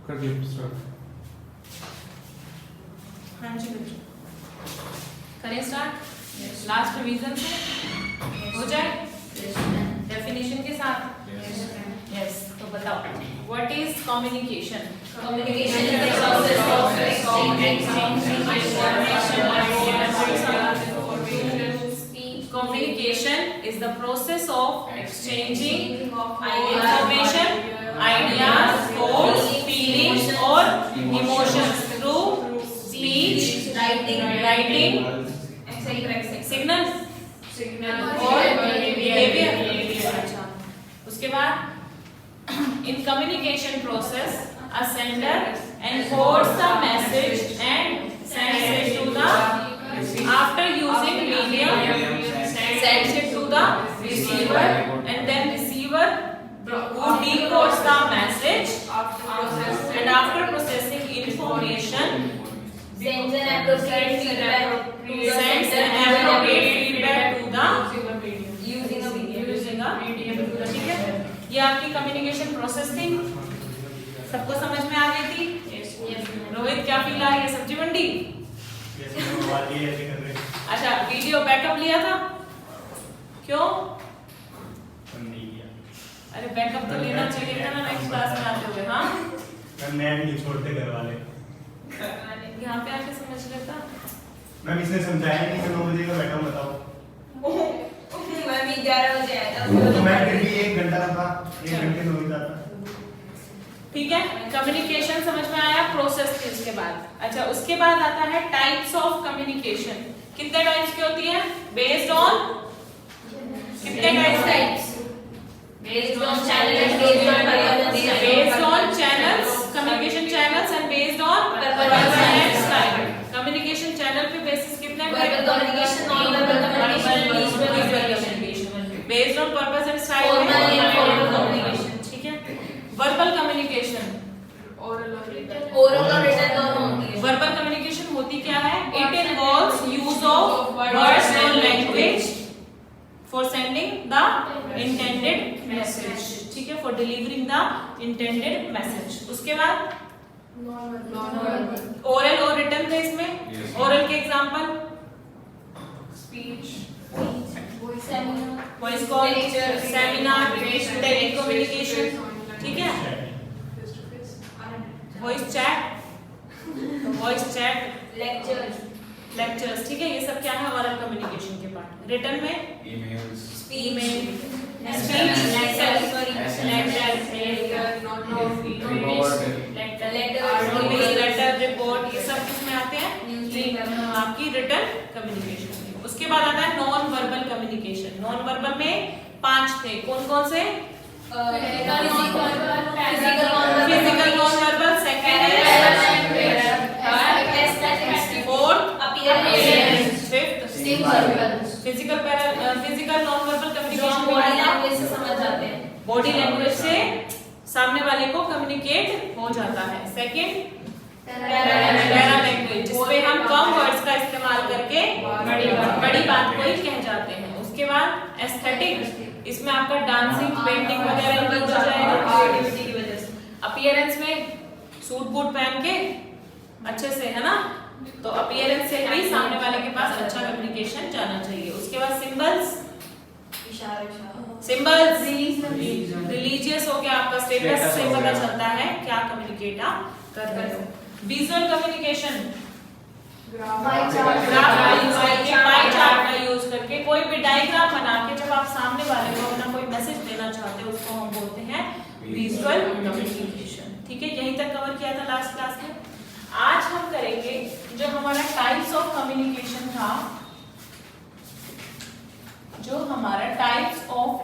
कर दिया स्टार्ट। हाँ जी बच्चों, करें स्टार्ट। लास्ट रिवीजन से हो जाए डेफिनेशन के साथ। यस, तो बताओ what is communication? Communication is the process of exchanging information or Communication is the process of exchanging information, ideas, thoughts, feelings or emotions through speech, writing, signals और behavior। अच्छा, उसके बाद in communication process a sender encodes the message and sends it to the after using medium sends it to the receiver and then receiver who decodes the message and after processing information sends an appropriate feedback to the using a medium. ठीक है, ये आपकी communication process थी। सबको समझ में आ गई थी? रोहित क्या फील आ रही है? सब्जी मंडी? अच्छा, वीडियो बैकअप लिया था? क्यों? अरे बैकअप तो लेना चाहिए था ना नेक्स्ट क्लास में आते हुए। हाँ, मैं भी नहीं छोड़ते घर वाले। यहाँ पे आके समझ लेता। मैम इसने समझाया नहीं कि 9 बजे का बैठा बताओ। मैं भी 11 बजे आया था। तो मैं फिर भी 1 घंटा था, 1 घंटे में हो जाता। ठीक है, कम्युनिकेशन समझ में आया, प्रोसेस थी उसके बाद। अच्छा, उसके बाद आता है टाइप्स ऑफ कम्युनिकेशन। कितने टाइप्स की होती है? बेस्ड ऑन कितने types? Based on channels, based on channels, communication channels and based on purpose and style. Communication channel पे basis कितने verbal communication, non-verbal communication, visual communication. Based on purpose and style. Formal and informal communication. ठीक है, verbal communication. Oral और written दोनों होती है। Verbal communication होती क्या है? It involves use of words or language for sending the intended message. ठीक है, for delivering the intended message. उसके बाद oral और written थे इसमें। oral के example voice call, seminar, telecommunication, ठीक है, voice chat, lectures, ठीक है, ये सब क्या है? oral communication के पार्ट। written में ईमेल्स, email, लेटर, रिपोर्ट, ये सब किसमें आते हैं? आपकी रिटन कम्युनिकेशन। उसके बाद आता है non verbal communication. Non verbal में 5 थे, कौन कौन से? Physical non verbal, second fourth appearance, fifth physical non verbal communication से समझ जाते हैं। बॉडी लैंग्वेज से सामने वाले को कम्युनिकेट हो जाता है। सेकंड पैरा लैंग्वेज, जिसपे हम कम वर्ड्स का इस्तेमाल करके बड़ी बात को ही कह जाते हैं। उसके बाद एस्थेटिक, इसमें आपका डांसिंग, पेंटिंग वगैरह इंक्लूड हो जाएगा। अपीयरेंस में सूट बूट पहन के अच्छे से, है ना, तो अपीयरेंस से भी सामने वाले के पास अच्छा कम्युनिकेशन जाना चाहिए। उसके बाद सिंबल्स, रिलीजियस हो गया, आपका स्टेटस से पता चलता है क्या कम्युनिकेट आप कर रहे हो। विजुअल कम्युनिकेशन, पाई चार्ट का यूज करके कोई भी डायग्राम बना के जब आप सामने वाले को अपना कोई मैसेज देना चाहते हो, उसको हम बोलते हैं विजुअल कम्युनिकेशन। ठीक है, यहीं तक कवर किया था लास्ट क्लास में। आज हम करेंगे जो हमारा टाइप्स ऑफ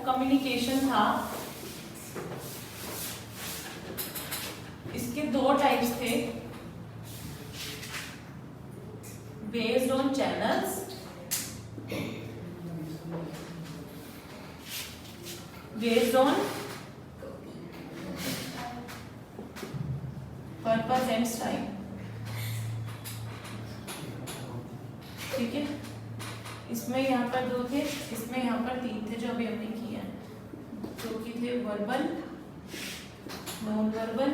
कम्युनिकेशन था, इसके 2 टाइप्स थे, based on channels, based on purpose and style. ठीक है, इसमें यहाँ पर 2 थे, इसमें यहाँ पर 3 थे जो अभी हमने किया, जो कि थे वर्बल, नॉन वर्बल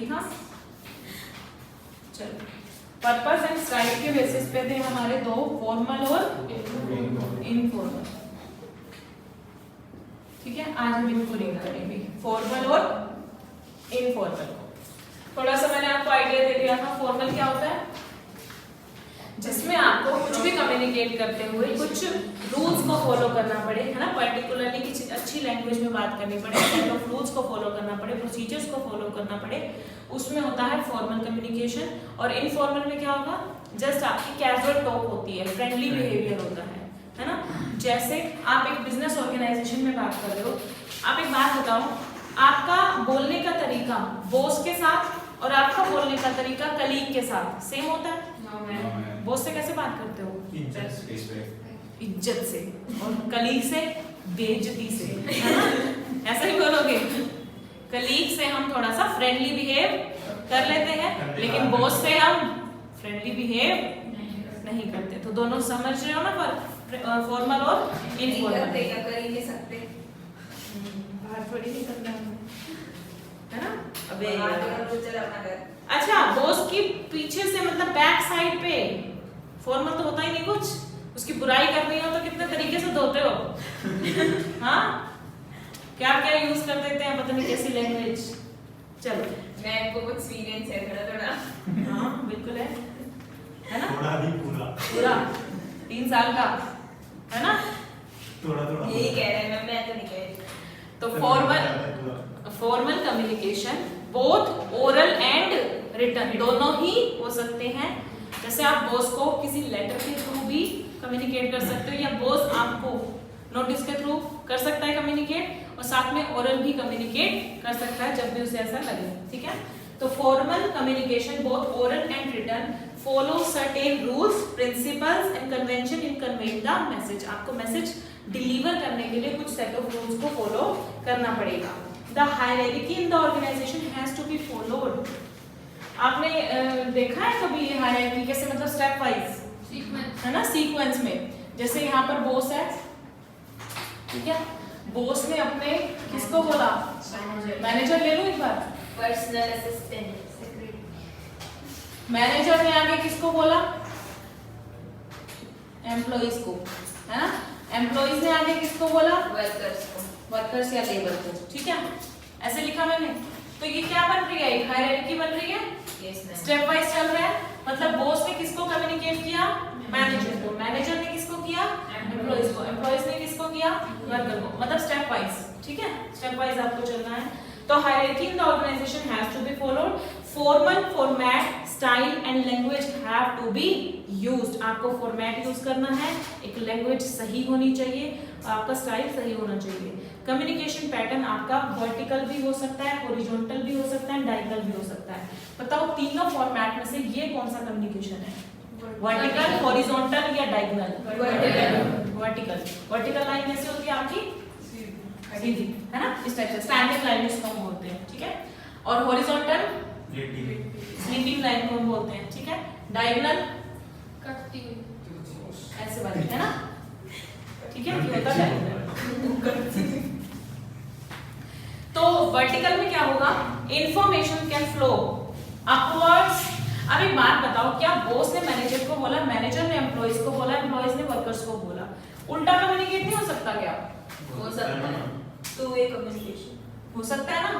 लिखा? चलो, पर्पस एंड स्टाइल के बेसिस पे थे हमारे दो, फॉर्मल और इनफॉर्मल। ठीक है, आज हम इनको रीड करेंगे, फॉर्मल और इनफॉर्मल। थोड़ा सा मैंने आपको आइडिया दे दिया था। फॉर्मल क्या होता है? जिसमें आपको कुछ भी कम्युनिकेट करते हुए कुछ रूल्स को फॉलो करना पड़े, है ना, पर्टिकुलरली किसी अच्छी लैंग्वेज में बात करनी पड़े, सेट ऑफ रूल्स को फॉलो करना पड़े, प्रोसीजर्स को फॉलो करना पड़े, उसमें होता है फॉर्मल कम्युनिकेशन। और इनफॉर्मल में क्या होगा? जस्ट आपकी कैजुअल टॉक होती है, फ्रेंडली बिहेवियर होता है ना। जैसे आप एक बिजनेस ऑर्गेनाइजेशन में बात कर रहे हो, आप एक बात बताओ, आपका बोलने का तरीका बॉस के साथ और आपका बोलने का तरीका कलीग के साथ सेम होता है? बॉस से कैसे बात करते हो? इज्जत से, और कलीग से बेइज्जती से, है ना? ऐसा ही बोलोगे। कलीग से हम थोड़ा सा फ्रेंडली बिहेव कर लेते हैं, लेकिन बॉस से हम फ्रेंडली बिहेव नहीं करते। तो दोनों समझ रहे हो ना, पर फॉर्मल और इनफॉर्मल। कर ही नहीं सकते, बाहर थोड़ी नहीं करना है ना। अबे चल अपना कर। अच्छा, बॉस की पीछे से मतलब बैक साइड पे फॉर्मल तो होता ही नहीं कुछ। उसकी बुराई करनी हो तो कितने तरीके से धोते हो। हाँ, क्या क्या यूज कर देते हैं, पता नहीं कैसी लैंग्वेज। चलो, मैं को कुछ एक्सपीरियंस है थोड़ा। हाँ बिल्कुल है ना, थोड़ा नहीं, पूरा 3 साल का, है ना। थोड़ा यही कह रहे हैं, मैं तो नहीं कह रही। तो formal communication both oral and written दोनों ही हो सकते हैं। जैसे आप बॉस को किसी लेटर के थ्रू भी कम्युनिकेट कर सकते हो, या बॉस आपको नोटिस के थ्रू कर सकता है कम्युनिकेट, और साथ में ओरल भी कम्युनिकेट कर सकता है जब भी उसे ऐसा लगे। ठीक है, तो formal communication both oral and written follow certain rules, principles and convention in conveying the message. आपको मैसेज डिलीवर करने के लिए कुछ सेट ऑफ रूल्स को फॉलो करना पड़ेगा। The hierarchy in the organisation has to be followed. आपने देखा है कभी ये हायरार्की कैसे, मतलब स्टेप वाइज, है ना, सीक्वेंस में। जैसे यहाँ पर बॉस है, ठीक है, बॉस ने अपने किसको बोला? मैनेजर ले लो एक बार। पर्सनल असिस्टेंट, मैनेजर ने आगे किसको बोला? एम्प्लॉइज को, है ना। एम्प्लॉइज ने आगे किसको बोला? वर्कर्स को, वर्कर्स या लेबर को। ठीक है, ऐसे लिखा मैंने। तो ये क्या बन रही है? एक हायरार्की बन रही है, स्टेप वाइज चल रहा है। मतलब बॉस ने किसको कम्युनिकेट किया? मैनेजर को। मैनेजर ने किसको किया? एम्प्लॉइज को। एम्प्लॉइज ने किसको किया? वर्कर को। मतलब स्टेप वाइज। ठीक है, स्टेप वाइज आपको चलना है। तो hierarchy in the organisation has to be followed. Formal format, style and language have to be used. आपको फॉर्मेट यूज करना है, एक लैंग्वेज सही होनी चाहिए, आपका स्टाइल सही होना चाहिए। कम्युनिकेशन पैटर्न आपका वर्टिकल भी हो सकता है, हॉरिजॉन्टल भी हो सकता है, डायगोनल भी हो सकता है। बताओ तीनों फॉर्मेट में से ये कौन सा कम्युनिकेशन है? वर्टिकल, हॉरिजॉन्टल या डायगोनल? वर्टिकल। वर्टिकल लाइन कैसे होती है आपकी? सीधी, है ना, इस टाइप से स्टैंडिंग लाइन इसको हम बोलते हैं। ठीक है, और हॉरिजॉन्टल स्लीपिंग लाइन को हम बोलते हैं। ठीक है, डायगोनल कटती हुई ऐसे वाली, है ना। ठीक है, ये होता है डायगोनल। तो वर्टिकल में क्या होगा? Information can flow upwards. अब एक बात बताओ, क्या बॉस ने मैनेजर को बोला, मैनेजर ने एम्प्लॉइज को बोला, एम्प्लॉइज ने वर्कर्स को बोला, उल्टा कम्युनिकेट नहीं हो सकता? क्या हो सकता है? टू वे कम्युनिकेशन हो सकता है ना।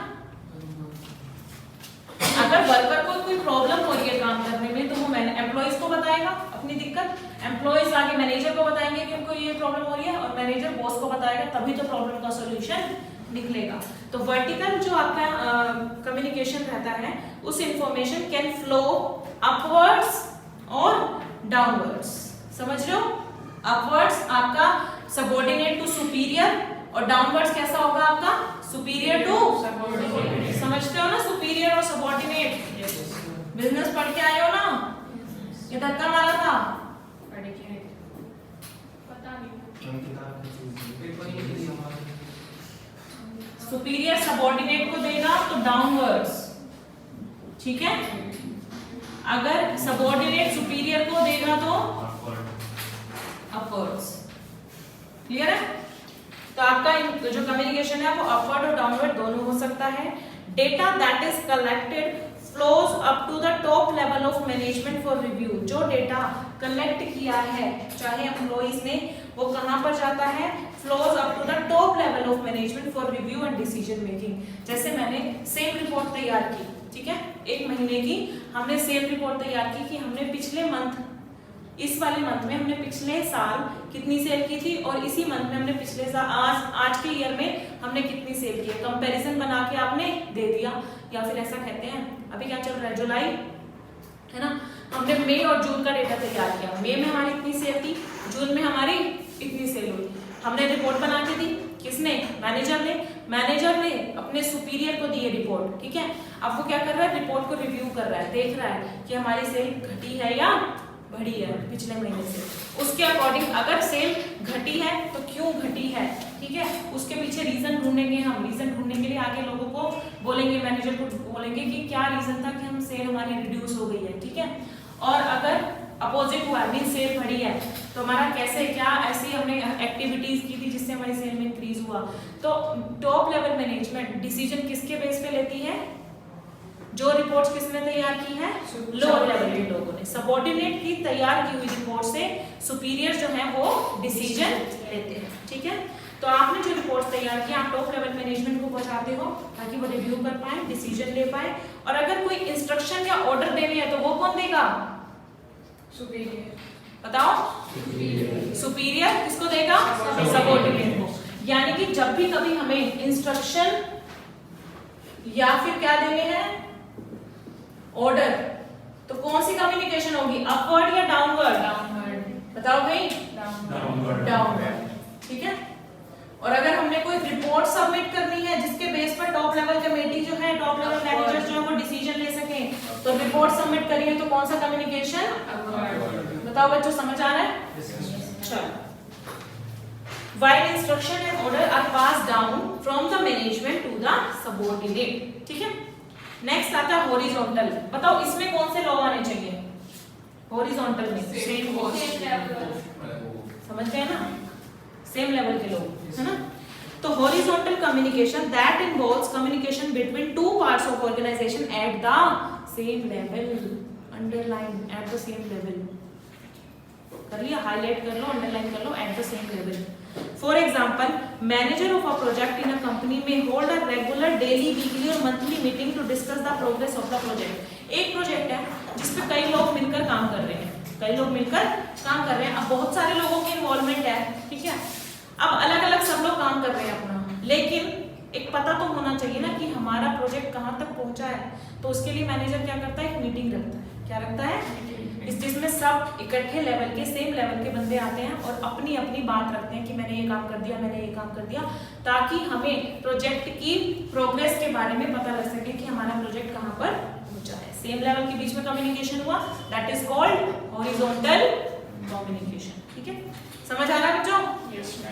अगर वर्कर को कोई प्रॉब्लम हो रही है काम करने में, तो वो एम्प्लॉइज को बताएगा अपनी दिक्कत, एम्प्लॉइज आगे मैनेजर को बताएंगे कि उनको ये प्रॉब्लम हो रही है, और मैनेजर बॉस को बताएगा, तभी तो प्रॉब्लम का सॉल्यूशन निकलेगा। तो वर्टिकल जो आपका कम्युनिकेशन रहता है, उस इंफॉर्मेशन कैन फ्लो अपवर्ड्स और डाउनवर्ड्स। समझ रहे हो? अपवर्ड्स आपका सबऑर्डिनेट टू सुपीरियर, और डाउनवर्ड्स कैसा होगा आपका? Superior to subordinate. समझते हो ना सुपीरियर और सबऑर्डिनेट? बिजनेस पढ़ के आए हो ना? ये धक्का मारा था? पता नहीं। सुपीरियर सबऑर्डिनेट को देगा तो डाउनवर्ड्स, ठीक है। अगर सबऑर्डिनेट सुपीरियर को देगा तो अपवर्ड्स। क्लियर है? तो आपका जो कम्युनिकेशन है वो अपवर्ड और डाउनवर्ड दोनों हो सकता है। Data that is collected flows up to the top level of management for review. जो डेटा कलेक्ट किया है चाहे एम्प्लॉइज ने, वो कहां पर जाता है? Flows up to the top level of management for review and decision making. जैसे मैंने सेल रिपोर्ट तैयार की, ठीक है, 1 महीने की हमने सेल रिपोर्ट तैयार की कि हमने पिछले मंथ, इस वाले मंथ में हमने पिछले साल कितनी सेल की थी और इसी मंथ में हमने पिछले साल आज के ईयर में हमने कितनी सेल की है। कंपैरिजन बना के आपने दे दिया, या फिर ऐसा कहते हैं अभी क्या चल रहा है, जुलाई है ना, हमने मई और जून का डेटा तैयार किया। मई में हमारी इतनी सेल थी, जून में हमारी इतनी सेल हुई। हमने रिपोर्ट बना के दी, किसने? मैनेजर ने। मैनेजर ने अपने सुपीरियर को दी है रिपोर्ट, ठीक है। अब वो क्या कर रहा है? रिपोर्ट को रिव्यू कर रहा है, देख रहा है कि हमारी सेल घटी है या बढ़ी है पिछले महीने से। उसके अकॉर्डिंग अगर सेल घटी है तो क्यों घटी है, ठीक है, उसके पीछे रीजन ढूंढेंगे हम। रीजन ढूंढने के लिए आगे लोगों को बोलेंगे, मैनेजर को बोलेंगे कि क्या रीजन था कि हम सेल हमारी रिड्यूस हो गई है, ठीक है। और अगर अपोजिट हुआ, मीन सेल बढ़ी है, तो हमारा कैसे, क्या ऐसी हमने एक्टिविटीज की थी जिससे हमारी सेल में इंक्रीज हुआ। तो टॉप लेवल मैनेजमेंट डिसीजन किसके बेस पे लेती है? जो रिपोर्ट्स किसने तैयार की है? लोअर लेवल के लोगों ने। सबऑर्डिनेट की तैयार की हुई रिपोर्ट से सुपीरियर जो है वो डिसीजन लेते हैं, ठीक है। तो आपने जो रिपोर्ट तैयार की आप टॉप लेवल मैनेजमेंट को पहुंचाते हो ताकि वो रिव्यू कर पाए, डिसीजन ले पाए। और अगर कोई इंस्ट्रक्शन या ऑर्डर देने है तो वो कौन देगा? सुपीरियर। बताओ, सुपीरियर किसको देगा? सबऑर्डिनेट को। यानी कि जब भी कभी हमें इंस्ट्रक्शन या फिर क्या देने हैं, ऑर्डर, तो कौन सी कम्युनिकेशन होगी? अपवर्ड या डाउनवर्ड? डाउनवर्ड। बताओ भाई। डाउनवर्ड, ठीक है। और अगर हमने कोई रिपोर्ट सबमिट करनी है जिसके बेस पर टॉप लेवल कमेटी जो है, टॉप लेवल मैनेजर जो है वो डिसीजन ले सके, तो रिपोर्ट सबमिट करिए तो कौन सा कम्युनिकेशन? बताओ बच्चों, समझ आ रहा है? चलो, while instruction and order are passed down from the management to the subordinate, ठीक है। नेक्स्ट आता है हॉरिजॉन्टल। बताओ इसमें कौन से लॉ आने चाहिए? हॉरिजॉन्टल में समझ गए ना, सेम लेवल के लोग, है ना। तो horizontal communication that involves communication between two parts of organization at the same level. Underline, at the same level कर लिया, हाईलाइट कर लो, अंडरलाइन कर लो, at the same level. For example, manager of a project in a company may hold a regular daily, weekly और monthly meeting to discuss the progress of the project. एक project है जिसपे कई लोग मिलकर काम कर रहे हैं, कई लोग मिलकर काम कर रहे हैं। अब बहुत सारे लोगों की इन्वॉल्वमेंट है, ठीक है। अब अलग अलग सब लोग काम कर रहे हैं अपना, लेकिन एक पता तो होना चाहिए ना कि हमारा प्रोजेक्ट कहाँ तक पहुंचा है। तो उसके लिए मैनेजर क्या करता है? एक मीटिंग रखता है। क्या रखता है? जिसमें सब इकट्ठे लेवल के, सेम लेवल के बंदे आते हैं और अपनी अपनी बात रखते हैं कि मैंने ये काम कर दिया, मैंने ये काम कर दिया, ताकि हमें प्रोजेक्ट की प्रोग्रेस के बारे में पता लग सके कि हमारा प्रोजेक्ट कहाँ पर पहुंचा है। सेम लेवल के बीच में कम्युनिकेशन हुआ, that is called horizontal communication, ठीक है। समझ आ रहा है बच्चों?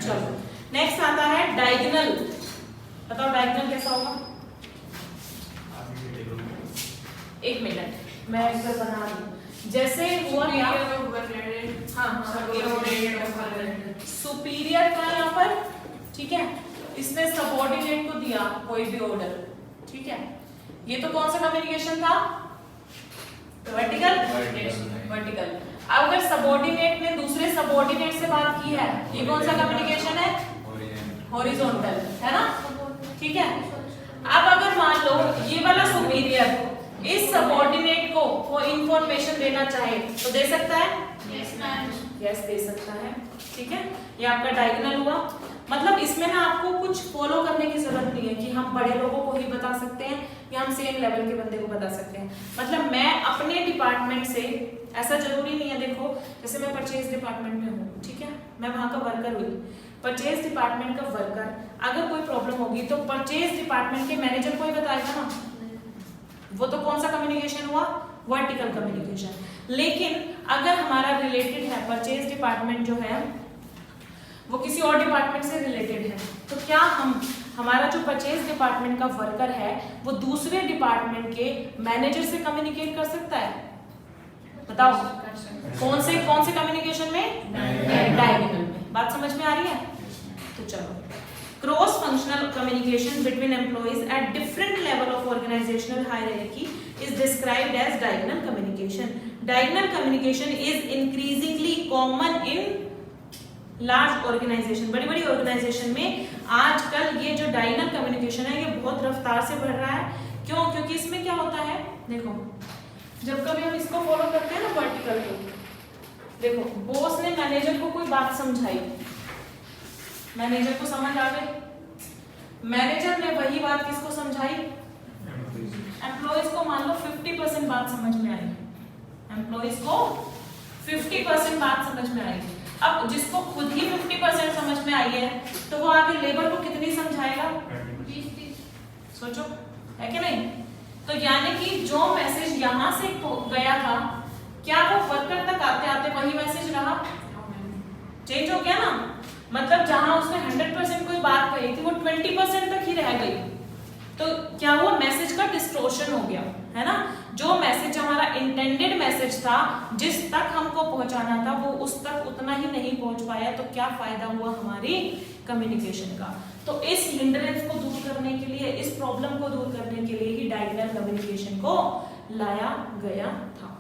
चलो, नेक्स्ट आता है डायगोनल। बताओ डायगोनल कैसा होगा? एक मिनट, मैं एक बार बना दूं। जैसे हुआ क्या? सुपीरियर था यहाँ पर, ठीक है, इसने सबऑर्डिनेट को दिया कोई भी ऑर्डर, ठीक है। ये तो कौन सा कम्युनिकेशन था? वर्टिकल। वर्टिकल। अगर सबऑर्डिनेट ने दूसरे सबऑर्डिनेट से बात की है, ये कौन सा कम्युनिकेशन है? हॉरिजॉन्टल, है ना, ठीक है। अब अगर मान लो ये वाला सुपीरियर इस सबऑर्डिनेट को वो इंफॉर्मेशन देना चाहे तो दे सकता है? यस, दे सकता है, ठीक है। ये आपका डायगोनल हुआ। मतलब इसमें ना आपको कुछ फॉलो करने की जरूरत नहीं है कि हम बड़े लोगों को ही बता सकते हैं या हम सेम लेवल के बंदे को बता सकते हैं। मतलब मैं अपने डिपार्टमेंट से, ऐसा जरूरी नहीं है, देखो जैसे मैं परचेज डिपार्टमेंट में हूँ, ठीक है, मैं वहां का वर्कर हुई, परचेज डिपार्टमेंट का वर्कर, अगर कोई प्रॉब्लम होगी तो परचेज डिपार्टमेंट के मैनेजर को ही बताएगा ना। वो तो कौन सा कम्युनिकेशन हुआ? Vertical communication. लेकिन अगर हमारा रिलेटेड है, परचेज डिपार्टमेंट जो है वो किसी और डिपार्टमेंट से रिलेटेड है, तो क्या हमारा जो परचेज डिपार्टमेंट का वर्कर है वो दूसरे डिपार्टमेंट के मैनेजर से कम्युनिकेट कर सकता है? बताओ कौन से कम्युनिकेशन में? डायगोनल में। बात समझ में आ रही है? तो चलो Cross functional communication between employees at different level of organizational hierarchy is described as diagonal communication. Diagonal communication is increasingly common in large organisation, बड़ी बड़ी ऑर्गेनाइजेशन में आजकल ये जो डायगोनल कम्युनिकेशन है ये बहुत रफ्तार से बढ़ रहा है। क्यों? क्योंकि इसमें क्या होता है, देखो जब कभी हम इसको फॉलो करते हैं ना वर्टिकल को, देखो बॉस ने मैनेजर को कोई बात समझाई, मैनेजर को समझ आ गई, मैनेजर ने वही बात किसको समझाई, एम्प्लॉइज को। मान लो 50% बात समझ में आई, एम्प्लॉइज को 50% बात समझ में आई। अब जिसको खुद ही 50% समझ में आई है तो वो आगे लेबर को कितनी समझाएगा? 20-30। सोचो, है कि नहीं? तो यानी कि जो मैसेज यहाँ से गया था, क्या वो वर्कर तक आते आते वही मैसेज रहा? चेंज हो गया ना। मतलब जहां उसने 100% कोई बात कही थी वो 20% तक ही रह गई। तो क्या हुआ? मैसेज का डिस्टॉर्शन हो गया, है ना। जो मैसेज हमारा इंटेंडेड मैसेज था, जिस तक हमको पहुंचाना था, वो उस तक उतना ही नहीं पहुंच पाया। तो क्या फायदा हुआ हमारी कम्युनिकेशन का? तो इस हिंड्रेंस को दूर करने के लिए, इस प्रॉब्लम को दूर करने के लिए ही डायगोनल कम्युनिकेशन को लाया गया था।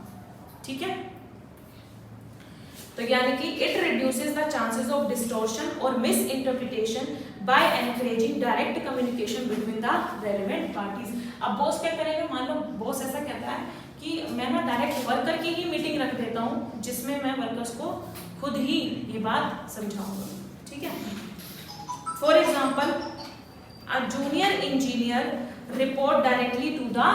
ठीक है। तो यानी कि it reduces the chances of distortion और misinterpretation by encouraging direct communication between the relevant parties. अब बॉस क्या करेगा? मान लो बॉस ऐसा कहता है कि मैं ना डायरेक्ट वर्कर की ही मीटिंग रख देता हूँ, जिसमें मैं वर्कर्स को खुद ही ये बात समझाऊंगा। ठीक है। For example, a junior engineer report directly to the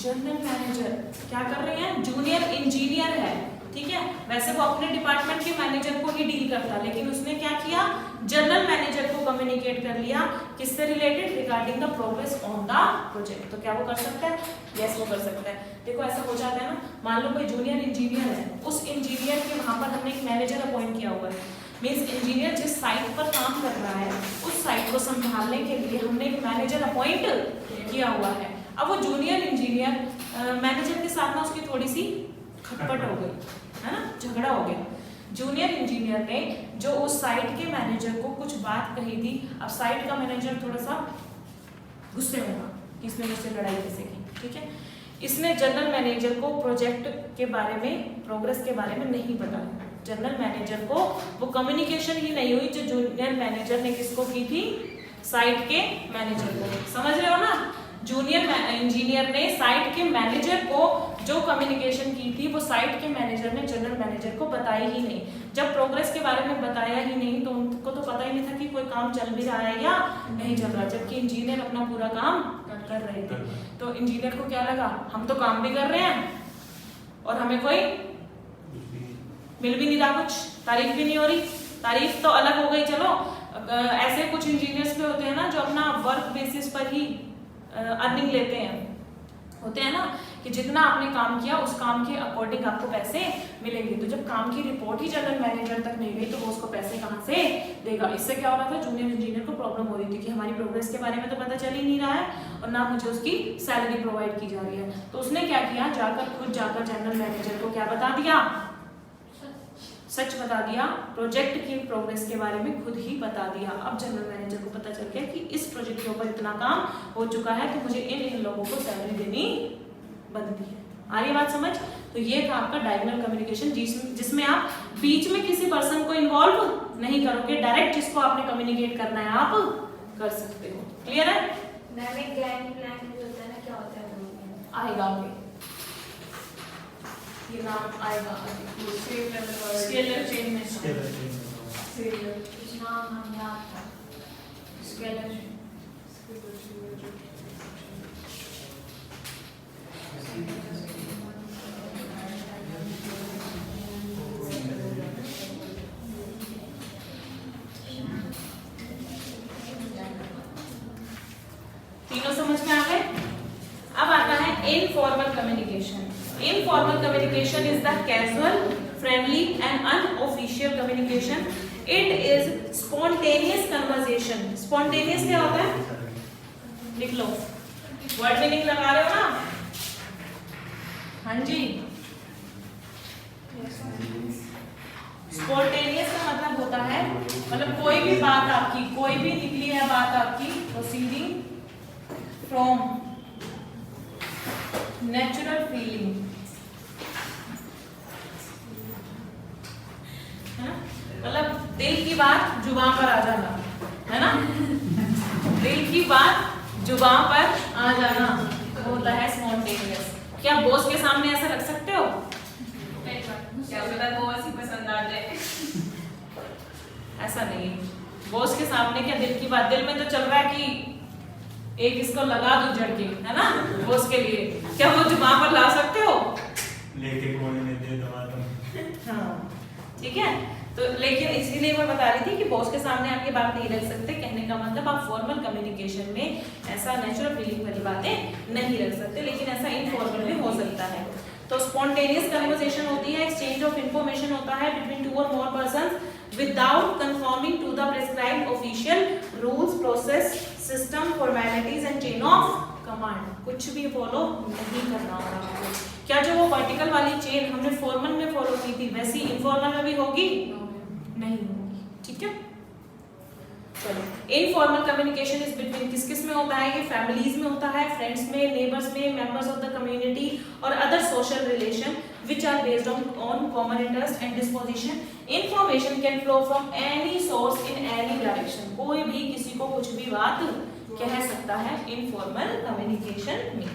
general manager. क्या कर रहे हैं? जूनियर इंजीनियर है, ठीक है। वैसे वो अपने डिपार्टमेंट के मैनेजर को ही डील करता, लेकिन उसने क्या किया? जनरल मैनेजर को कम्युनिकेट कर लिया। किससे related? Regarding the progress on the project. तो क्या वो कर सकता है? यस, वो कर सकता है। देखो ऐसा हो जाता है ना, मान लो कोई जूनियर इंजीनियर है, उस इंजीनियर के वहां पर हमने एक मैनेजर अपॉइंट किया हुआ है। मीन्स इंजीनियर जिस साइट पर काम कर रहा है, उस साइट को संभालने के लिए हमने एक मैनेजर अपॉइंट किया हुआ है। अब वो जूनियर इंजीनियर मैनेजर के साथ ना उसकी थोड़ी सी खटपट हो गई, है ना, झगड़ा हो गया। जूनियर इंजीनियर ने जो उस साइट के मैनेजर को कुछ बात कही थी, अब साइट का मैनेजर थोड़ा सा गुस्से में था कि इसने मुझसे लड़ाई कैसे की। ठीक है। इसने जनरल मैनेजर को प्रोजेक्ट के बारे में, प्रोग्रेस के बारे में नहीं बताया। जनरल मैनेजर को वो कम्युनिकेशन ही नहीं हुई जो जूनियर मैनेजर ने किसको की थी? साइट के मैनेजर को। समझ रहे हो ना? जूनियर इंजीनियर ने साइट के मैनेजर को जो कम्युनिकेशन की थी, वो साइट के मैनेजर ने जनरल मैनेजर को बताई ही नहीं। जब प्रोग्रेस के बारे में बताया ही नहीं तो उनको तो पता ही नहीं था कि कोई काम चल भी रहा है या नहीं चल रहा, जबकि इंजीनियर अपना पूरा काम कर रहे थे। तो इंजीनियर को क्या लगा? हम तो काम भी कर रहे हैं और हमें कोई मिल भी नहीं रहा, कुछ तारीफ भी नहीं हो रही। तारीफ तो अलग हो गई, चलो ऐसे कुछ इंजीनियर्स भी होते हैं ना जो अपना वर्क बेसिस पर ही अर्निंग लेते हैं। होते हैं ना कि जितना आपने काम किया उस काम के अकॉर्डिंग आपको पैसे मिलेंगे। तो जब काम की रिपोर्ट ही जनरल मैनेजर तक नहीं गई तो वो उसको पैसे कहाँ से देगा? इससे क्या हो रहा था? जूनियर इंजीनियर को प्रॉब्लम हो रही थी कि हमारी प्रोग्रेस के बारे में तो पता चल ही नहीं रहा है और ना मुझे उसकी सैलरी प्रोवाइड की जा रही है। तो उसने क्या किया? खुद जाकर जनरल मैनेजर को क्या बता दिया? सच बता दिया। प्रोजेक्ट की प्रोग्रेस के बारे में खुद ही बता दिया। अब जनरल मैनेजर को पता चल गया कि इस प्रोजेक्ट के ऊपर इतना काम हो चुका है, तो मुझे इन लोगों को सैलरी देनी बनती है। आ रही बात समझ? तो ये था आपका डायगोनल कम्युनिकेशन, जिसमें आप बीच में किसी पर्सन को इन्वॉल्व नहीं करोगे, डायरेक्ट जिसको आपने कम्युनिकेट करना है आप कर सकते हो। क्लियर है? क्या होता है? आएगा आगे, ये नाम आएगा स्केलर चेन में। स्केलर तीनों समझ में आ गए? अब आता है informal communication. Informal communication is the casual, friendly and unofficial communication. It is spontaneous conversation. Spontaneous क्या होता है? लिख लो, वर्ड मीनिंग लगा रहे हो ना? हाँ जी। स्पॉन्टेनियस का मतलब होता है, मतलब कोई भी बात आपकी, कोई भी निकली है बात आपकी, प्रोसीडिंग फ्रॉम नेचुरल फीलिंग, है ना, मतलब दिल की बात जुबान पर आ जाना, है ना, दिल की बात जुबान पर आ जाना होता है स्पॉन्टेनियस। क्या बॉस के सामने ऐसा रख सकते हो? क्या पता बॉस ही पसंद आ जाए। ऐसा नहीं है, बॉस के सामने क्या दिल की बात, दिल में तो चल रहा है कि एक इसको लगा दूं जड़ के, है ना, बॉस के लिए, क्या वो जुबान पर ला सकते हो? लेके कोने में दे दबा दो। हाँ ठीक है, तो लेकिन इसीलिए मैं बता रही थी कि बॉस के सामने आप ये बात नहीं रख सकते। कहने का मतलब आप फॉर्मल कम्युनिकेशन में ऐसा नेचुरल फीलिंग वाली बातें नहीं रख सकते, लेकिन ऐसा इनफॉर्मल में हो सकता है। तो स्पॉन्टेनियस कन्वर्सेशन होती है, एक्सचेंज ऑफ इंफॉर्मेशन होता है बिटवीन टू और more persons without conforming to the prescribed official rules, process, system, formalities and chain of command. कुछ भी फॉलो नहीं करना होगा आपको। क्या जो वो वर्टिकल वाली चेन हमने फॉर्मल में फॉलो की थी वैसी इनफॉर्मल में भी होगी? नहीं होगी, ठीक है। चलो, इनफॉर्मल कम्युनिकेशन इज बिटवीन किस किस में होता है? ये फैमिलीज में होता है, फ्रेंड्स में, नेबर्स में, मेंबर्स ऑफ द कम्युनिटी और other social relation which are based on common interest and disposition. Information can flow from any source in any direction. कोई भी किसी को कुछ भी बात कह सकता है इनफॉर्मल कम्युनिकेशन में,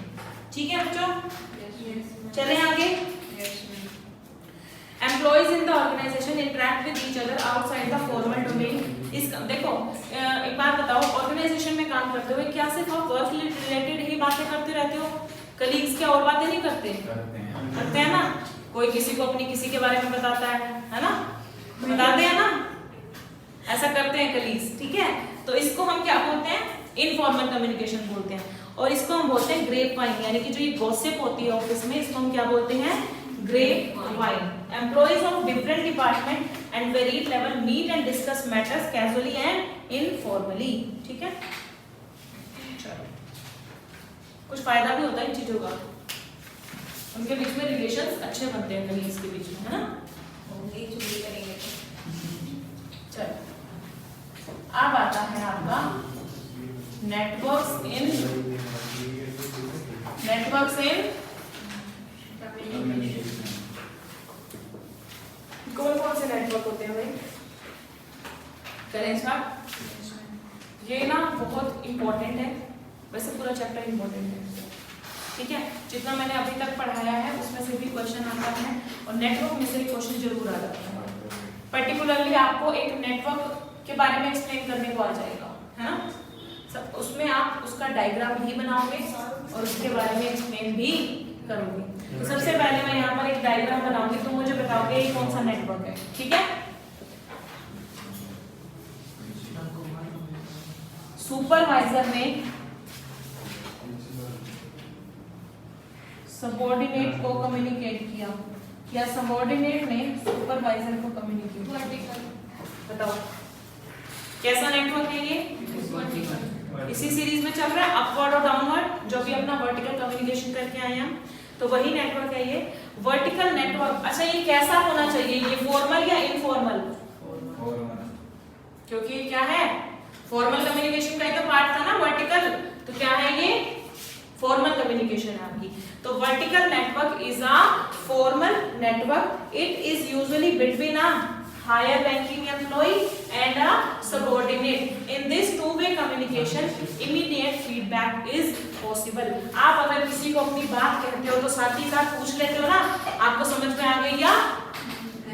ठीक है बच्चों। चलें आगे। Employees in the organization interact with each other outside the formal domain. इसका देखो, एक बात बताओ, ऑर्गेनाइजेशन में काम करते हुए क्या सिर्फ आप वर्क रिलेटेड ही बातें करते रहते हो? कलीग्स क्या और बातें नहीं करते? करते हैं ना। कोई किसी को अपनी किसी के बारे में बताता है ना, बताते हैं ना, ऐसा करते हैं कलीग्स, ठीक है। तो इसको हम क्या बोलते हैं? इनफॉर्मल कम्युनिकेशन बोलते हैं। और इसको हम बोलते हैं ग्रेप वाइन, यानी कि जो ये गॉसिप होती है ऑफिस में, इसको हम क्या बोलते हैं? Grapevine. Employees of different department and varied level meet and discuss matters casually and informally, ठीक है। चलो, कुछ फायदा भी होता है इन चीजों का, उनके बीच में रिलेशंस अच्छे बनते हैं कलीग्स के बीच में, है ना। होंगे चुगली करेंगे। चलो, अब आता है आपका नेटवर्क्स इन कौन कौन से नेटवर्क होते हैं भाई? करें स्टार्ट। ये ना बहुत इंपॉर्टेंट है, वैसे पूरा चैप्टर इंपॉर्टेंट है, ठीक है। जितना मैंने अभी तक पढ़ाया है उसमें से भी क्वेश्चन आता है और नेटवर्क में से भी क्वेश्चन जरूर आ जाता है। पर्टिकुलरली आपको एक नेटवर्क के बारे में एक्सप्लेन करने को आ जाएगा, है ना। उसमें आप उसका डायग्राम भी बनाओगे और उसके बारे में एक्सप्लेन भी करोगे। तो सबसे पहले मैं यहाँ पर एक डायग्राम बनाऊंगी, तो मुझे बताओगे ये कौन सा नेटवर्क है, ठीक है। सुपरवाइजर ने सबऑर्डिनेट को कम्युनिकेट किया, या सबऑर्डिनेट ने सुपरवाइजर को कम्युनिकेट किया। बताओ कैसा नेटवर्क है ये? इसी सीरीज में चल रहा है अपवर्ड और डाउनवर्ड, जो भी अपना वर्टिकल कम्युनिकेशन करके आए हम, तो वही नेटवर्क है ये वर्टिकल नेटवर्क। अच्छा, ये कैसा होना चाहिए? ये फॉर्मल या इनफॉर्मल? क्योंकि क्या है, फॉर्मल कम्युनिकेशन का ही तो पार्ट था ना वर्टिकल, तो क्या है ये? फॉर्मल कम्युनिकेशन है आपकी। तो vertical network is a formal network. It is usually between a higher ranking employee and a subordinate. In this two-way communication, immediate feedback is possible. आप अगर किसी को अपनी बात कहते हो तो साथ ही साथ पूछ लेते हो ना, आपको समझ में आ गई या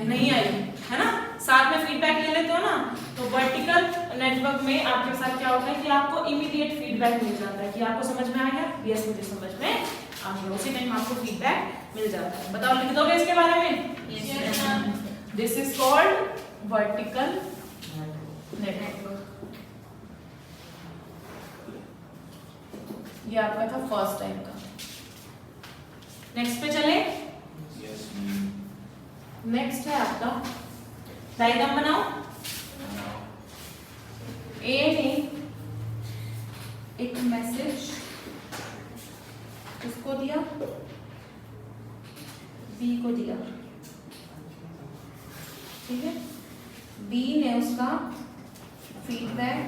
नहीं आई, है ना, साथ में फीडबैक ले लेते हो ना। तो वर्टिकल नेटवर्क में आपके साथ क्या होता है कि आपको इमीडिएट फीडबैक मिल जाता है कि आपको समझ में आ गया, यस मुझे समझ में आ गया, उसी टाइम आपको फीडबैक मिल जाता है। बताओ, लिख दोगे इसके बारे में? Yes. This is called vertical network. ये आपका था फर्स्ट टाइप का। नेक्स्ट पे चले। नेक्स्ट है आपका डायग्राम बनाओ। ए ने एक मैसेज किसको दिया? बी को दिया, ठीक है। बी ने उसका फीडबैक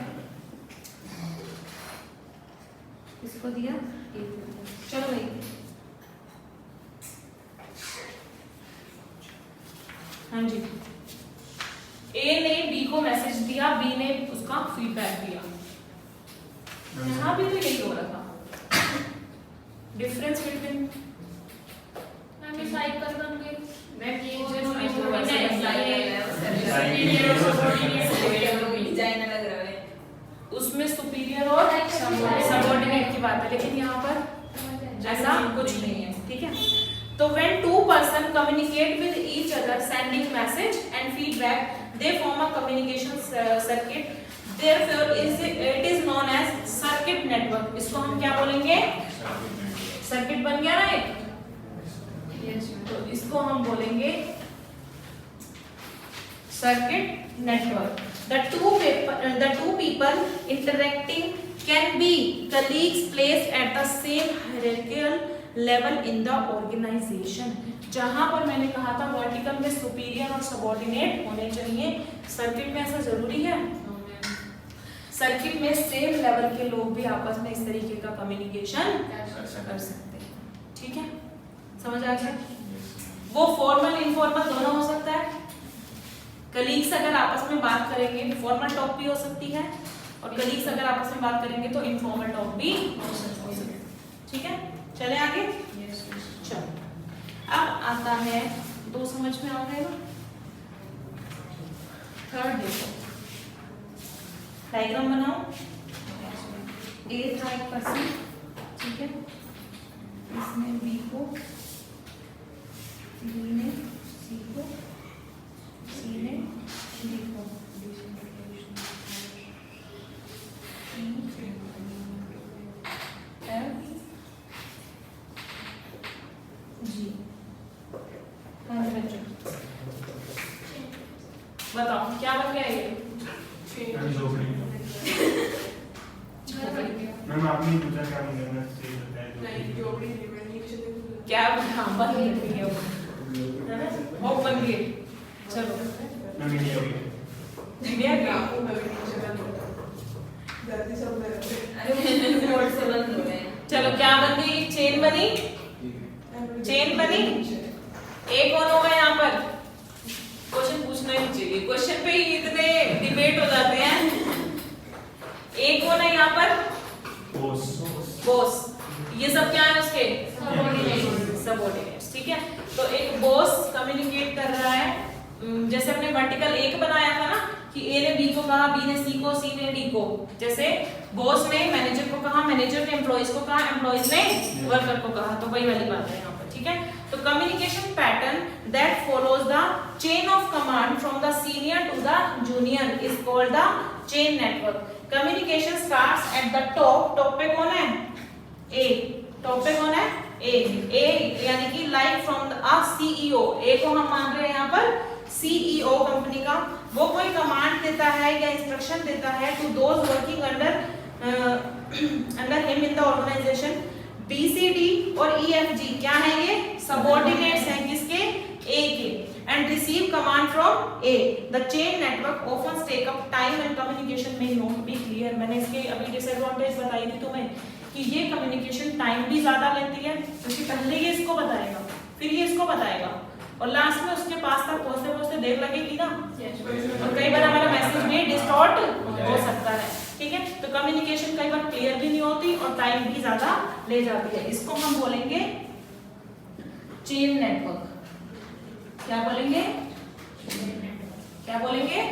किसको दिया, ए को दिया। चलो भाई, हाँ जी, ए ने बी को मैसेज दिया, बी ने उसका फीडबैक दिया। यहाँ भी तो यही हो रहा था, डिफरेंस बिटवीन साइकिल बन गई। मैं ये जो डिजाइन अलग रहा है, उसमें सुपीरियर और सबऑर्डिनेट की बात है, लेकिन यहाँ पर ऐसा कुछ नहीं है, ठीक है। तो when two person communicate with each other sending message and feedback, they form a communication circuit, therefore it is known as circuit network। इसको हम क्या बोलेंगे, सर्किट बन गया ना एक, तो इसको हम बोलेंगे circuit network. The two people interacting can be colleagues placed at the same hierarchical level in the organization। जहां पर मैंने कहा था वर्टिकल में सुपीरियर और सबऑर्डिनेट होने चाहिए, सर्किट में ऐसा जरूरी है? सर्किट में सेम लेवल के लोग भी आपस में इस तरीके का कम्युनिकेशन कर सकते हैं, ठीक है, समझ आ गया? वो फॉर्मल इनफॉर्मल दोनों हो सकता है। कलीग्स अगर आपस में बात करेंगे फॉर्मल टॉक भी हो सकती है, और कलीग्स अगर आपस में बात करेंगे तो इनफॉर्मल टॉक भी हो सकती है, ठीक है। चले आगे, चलो अब आता है, दो समझ में आ गए ना। थर्ड देखो, डायग्राम बनाओ। ए था एक पर्सन, ठीक है, इसने बी को, बी ने सी को, सी ने डी को, एफ जी। बताओ क्या बन गया ये? मैम आपने पूछा क्या बन गया, मैं सही बताया क्या बन गया, वो बन गए। चलो मैं मीडिया हो गया, मीडिया क्या, चलो क्या बन गई, चेन बनी, चेन बनी। ए कौन होगा यहाँ पर, क्वेश्चन पूछना ही चाहिए, क्वेश्चन पे ही इतने डिबेट हो जाते हैं। ए कौन है यहाँ पर, बॉस। ये सब क्या है उसके, सबऑर्डिनेट्स, ठीक है। तो एक बॉस कम्युनिकेट कर रहा है, जैसे हमने वर्टिकल एक बनाया था ना कि ए ने बी को कहा, बी ने सी को, सी ने डी को। जैसे बॉस ने मैनेजर को कहा, मैनेजर ने एम्प्लॉइज को कहा, एम्प्लॉइज ने वर्कर को कहा, तो वही वाली बात है यहाँ पर, ठीक है। तो communication pattern that follows the chain of command from the senior to the junior is called the chain network. Communication starts at the top, top पे कौन है, ए, टॉप पे कौन है, ए यानी कि लाइक फ्रॉम द सीईओ, ए को हम मान रहे हैं यहाँ पर सीईओ कंपनी का। वो कोई कमांड देता है या इंस्ट्रक्शन देता है to those working under him in the organisation. BCD और ईएफजी क्या है, ये सबऑर्डिनेट्स हैं किसके, ए के, and receive command from A. The chain network often take up time and communication may not be clear. मैंने इसके अभी डिसएडवांटेज बताई थी तुम्हें कि ये कम्युनिकेशन टाइम भी ज्यादा लेती है, क्योंकि पहले ये इसको बताएगा, फिर ये इसको बताएगा, और लास्ट में उसके पास तक पहुंचते पहुंचते देर लगेगी ना, और कई बार हमारा मैसेज भी डिस्टॉर्ट हो सकता है, ठीक है। तो कम्युनिकेशन कई बार क्लियर भी नहीं होती और टाइम भी ज्यादा ले जाती है। इसको हम बोलेंगे चेन नेटवर्क। क्या बोलेंगे, क्या बोलेंगे,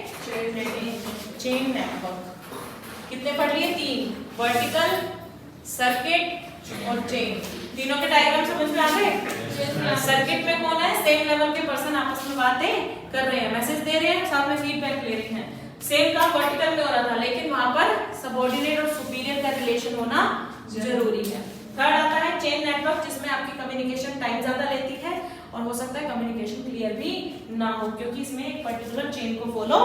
चेन नेटवर्क। कितने पढ़ लिए, 3, वर्टिकल, सर्किट और चेन। तीनों के डायग्राम समझ में आ गए। सर्किट में कौन है, सेम लेवल के पर्सन आपस में बातें कर रहे हैं, मैसेज दे रहे हैं, साथ में फीडबैक ले रहे हैं। सेम काम वर्टिकल में हो रहा था, लेकिन वहां पर सबऑर्डिनेट और सुपीरियर का रिलेशन होना जरूरी है। थर्ड आता है चेन नेटवर्क, जिसमें आपकी कम्युनिकेशन टाइम ज्यादा लेती है और हो सकता है कम्युनिकेशन क्लियर भी ना हो, क्योंकि इसमें एक पर्टिकुलर चेन को फॉलो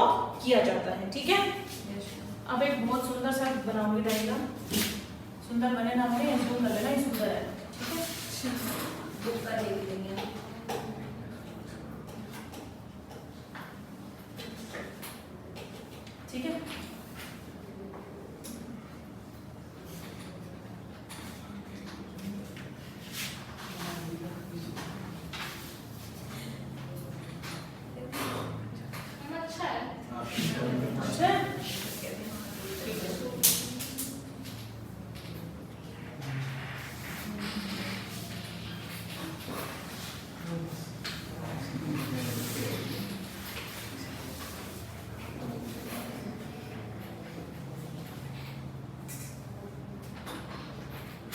किया जाता है, ठीक है। अब एक बहुत सुंदर सा बनाऊंगी डायग्राम, सुंदर बने ना बने, इसको कर लेना, ये सुंदर है, ठीक है। बुक का देख लेंगे।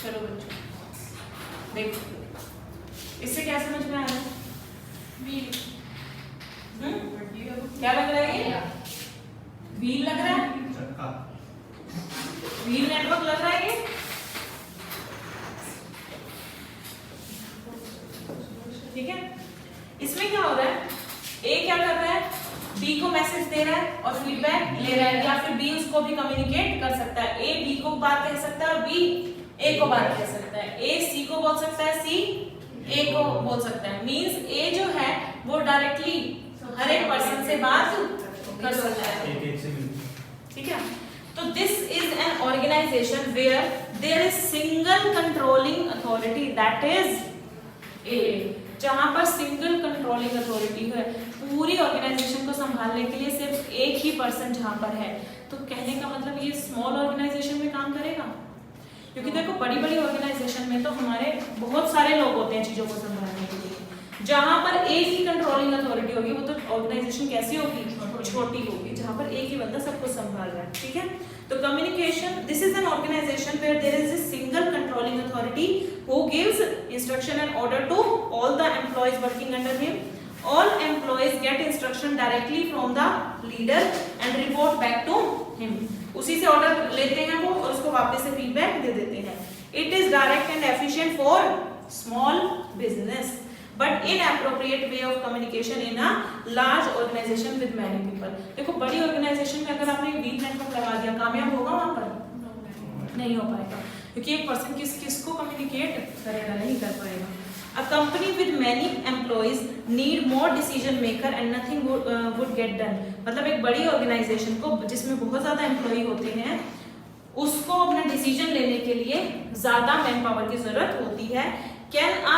चलो बच्चों देखो, इससे क्या समझ में आ रहा है? क्या लग रहा है ये? व्हील लग रहा है, चक्का। व्हील नेटवर्क लग रहा है ये। ठीक है, इसमें क्या हो रहा है, ए क्या कर रहा है, बी को मैसेज दे रहा है और फीडबैक ले रहा है, या फिर बी उसको भी कम्युनिकेट कर सकता है। ए बी को बात कह सकता है और बी ए को बात कह सकता है। ए सी को बोल सकता है, सी ए को बोल सकता है। मींस ए जो है वो डायरेक्टली हर एक पर्सन से बात कर सकता है। एक से मिलती। ठीक है, तो this is an organisation where there is single controlling authority, that is A. जहां पर सिंगल कंट्रोलिंग अथॉरिटी है, पूरी ऑर्गेनाइजेशन को संभालने के लिए सिर्फ एक ही पर्सन जहां पर है, तो कहने का मतलब ये स्मॉल ऑर्गेनाइजेशन में काम करेगा? क्योंकि देखो बड़ी बड़ी ऑर्गेनाइजेशन में तो हमारे बहुत सारे लोग होते हैं चीजों को संभालने के लिए। जहां पर एक ही कंट्रोलिंग अथॉरिटी होगी वो तो ऑर्गेनाइजेशन कैसी होगी, छोटी होगी, जहां पर एक ही बंदा सब कुछ संभाल रहा है। ठीक है, तो communication, this is an organisation where there is a single controlling authority who gives instruction and order to all the employees working under him. All employees get instruction directly from the leader and report back to him. उसी से order लेते हैं वो और उसको वापस से feedback दे देते हैं। It is direct and efficient for small business, but inappropriate way of communication in a large organization with many people. देखो बड़ी ऑर्गेनाइजेशन में अगर आपने वीक नेटवर्क लगा दिया, कामयाब होगा वहां पर? नहीं हो पाएगा, क्योंकि एक पर्सन किसको कम्युनिकेट करेगा, नहीं कर पाएगा। A company with many employees need more decision maker and nothing would get done. मतलब एक बड़ी ऑर्गेनाइजेशन को जिसमें बहुत ज्यादा एम्प्लॉय होते हैं, उसको अपना डिसीजन लेने के लिए ज्यादा मैन पावर की जरूरत होती है। Can a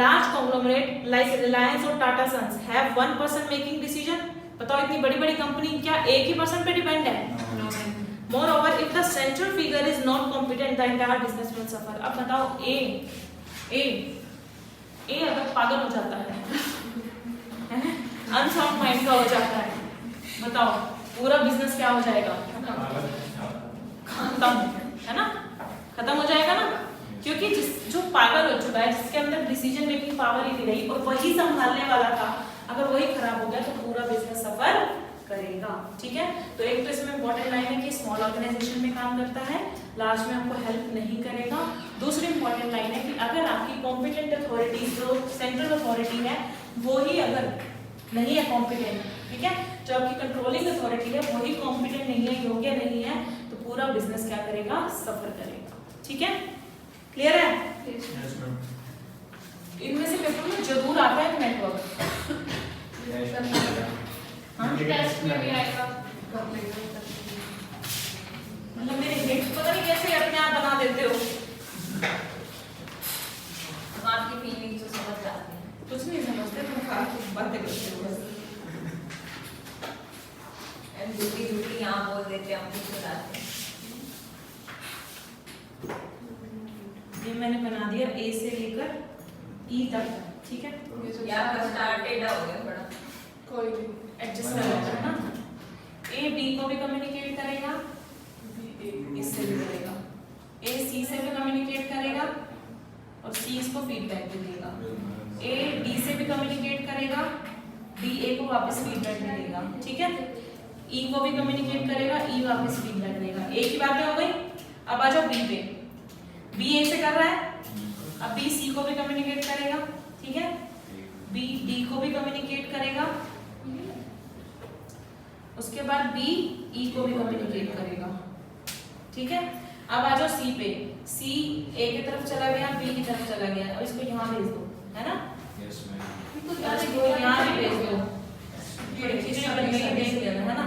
large conglomerate like Reliance or Tata Sons have one person making decision? बताओ इतनी बड़ी बड़ी कंपनी क्या एक ही पर्सन पे डिपेंड है? Moreover, if the central figure is not competent, the entire business will suffer. अब बताओ ए अगर पागल हो जाता है, अनसाउंड माइंड का हो जाता है, बताओ पूरा बिजनेस क्या हो जाएगा? खत्म, है ना? खत्म हो जाएगा ना, क्योंकि जो पागल हो चुका है, जिसके अंदर डिसीजन मेकिंग पावर ही नहीं रही और वही संभालने वाला था, अगर वही खराब हो गया तो पूरा बिजनेस सफर करेगा। ठीक है, तो एक तो इसमें इंपॉर्टेंट लाइन है कि स्मॉल ऑर्गेनाइजेशन में काम करता है, लार्ज में आपको हेल्प नहीं करेगा। दूसरी इंपॉर्टेंट लाइन है कि अगर आपकी कॉम्पिटेंट अथॉरिटी जो सेंट्रल अथॉरिटी है वो ही अगर नहीं है कॉम्पिटेंट, ठीक है, जो आपकी कंट्रोलिंग अथॉरिटी है वही कॉम्पिटेंट नहीं है, योग्य नहीं है, तो पूरा बिजनेस क्या करेगा, सफर करेगा। ठीक है, क्लियर है? Yes, ma'am. इनमें से पेपर में जरूर आता है नेटवर्क। हाँ? टेस्ट में भी आएगा। मतलब मेरे हिंट्स पता नहीं कैसे अपने आप बना देते हो। आपकी फीलिंग तो समझ जाते हैं। कुछ नहीं समझते, तुम फालतू बातें करते हो बस। एंड झूठी यहाँ बोल देते हैं, हम कुछ बताते हैं। ये मैंने बना दिया ए से लेकर ई तक, ठीक है? यहाँ पर स्टार्टेड हो गया थोड़ा। कोई भी एडजस्ट कर लेना है ना। ए बी को भी कम्युनिकेट करेगा, इससे भी करेगा, ए सी से भी कम्युनिकेट करेगा और सी इसको फीडबैक भी देगा। ए डी से भी कम्युनिकेट करेगा, डी ए को वापस फीडबैक भी देगा। ठीक है, ई को भी कम्युनिकेट करेगा, ई वापस फीडबैक देगा। ए की बातें हो गई, अब आ जाओ बी पे। बी ए से कर रहा है, अब बी सी को भी कम्युनिकेट करेगा, ठीक है, बी डी को भी कम्युनिकेट करेगा, उसके बाद बी ई को भी कम्युनिकेट करेगा। ठीक है, अब आ जाओ सी पे। सी ए की तरफ चला गया, बी की तरफ चला गया, और इसको यहाँ भेज दो, है ना? Yes, ma'am. इसको यहाँ भी भेज दो, थोड़ी खिचड़ी बन गई, देख लेना, है ना?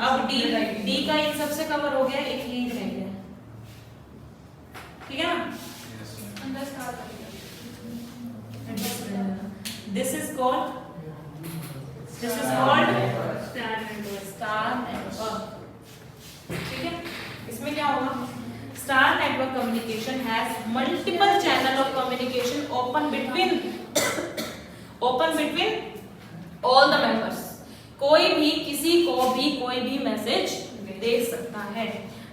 अब डी का इन सबसे कवर हो गया, एक यही रह गया, ठीक है ना? Yes, ma'am. This is called star network. ठीक है, इसमें क्या होगा? Star network communication has multiple channel of communication open between all the members. कोई भी किसी को भी कोई भी मैसेज दे सकता है।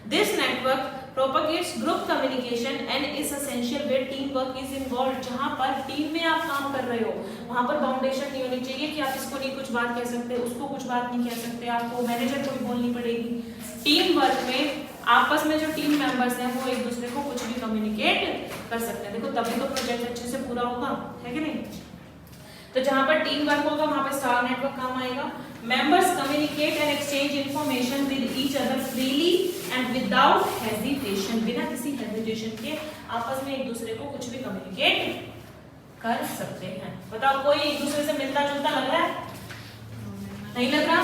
This network propagates group communication communication and is essential where team work is involve. जहां पर टीम में आप काम कर रहे हो वहां पर बाउंडेशन नहीं होनी चाहिए कि आप इसको नहीं कुछ बात कह सकते, उसको कुछ बात नहीं कह सकते, आपको मैनेजर को भी बोलनी पड़ेगी। टीम वर्क में आपस में जो टीम मेंबर्स हैं वो एक दूसरे को कुछ भी कम्युनिकेट कर सकते हैं। देखो तभी तो प्रोजेक्ट अच्छे से पूरा होगा, है कि नहीं। तो जहां पर टीम वर्क होगा वहां पर स्टार नेटवर्क काम आएगा। Members communicate and exchange information with each other freely and without hesitation. बिना किसी हेजिटेशन के आपस में एक दूसरे को कुछ भी कम्युनिकेट कर सकते हैं। बताओ कोई एक दूसरे से मिलता जुलता लग रहा है? नहीं लग रहा?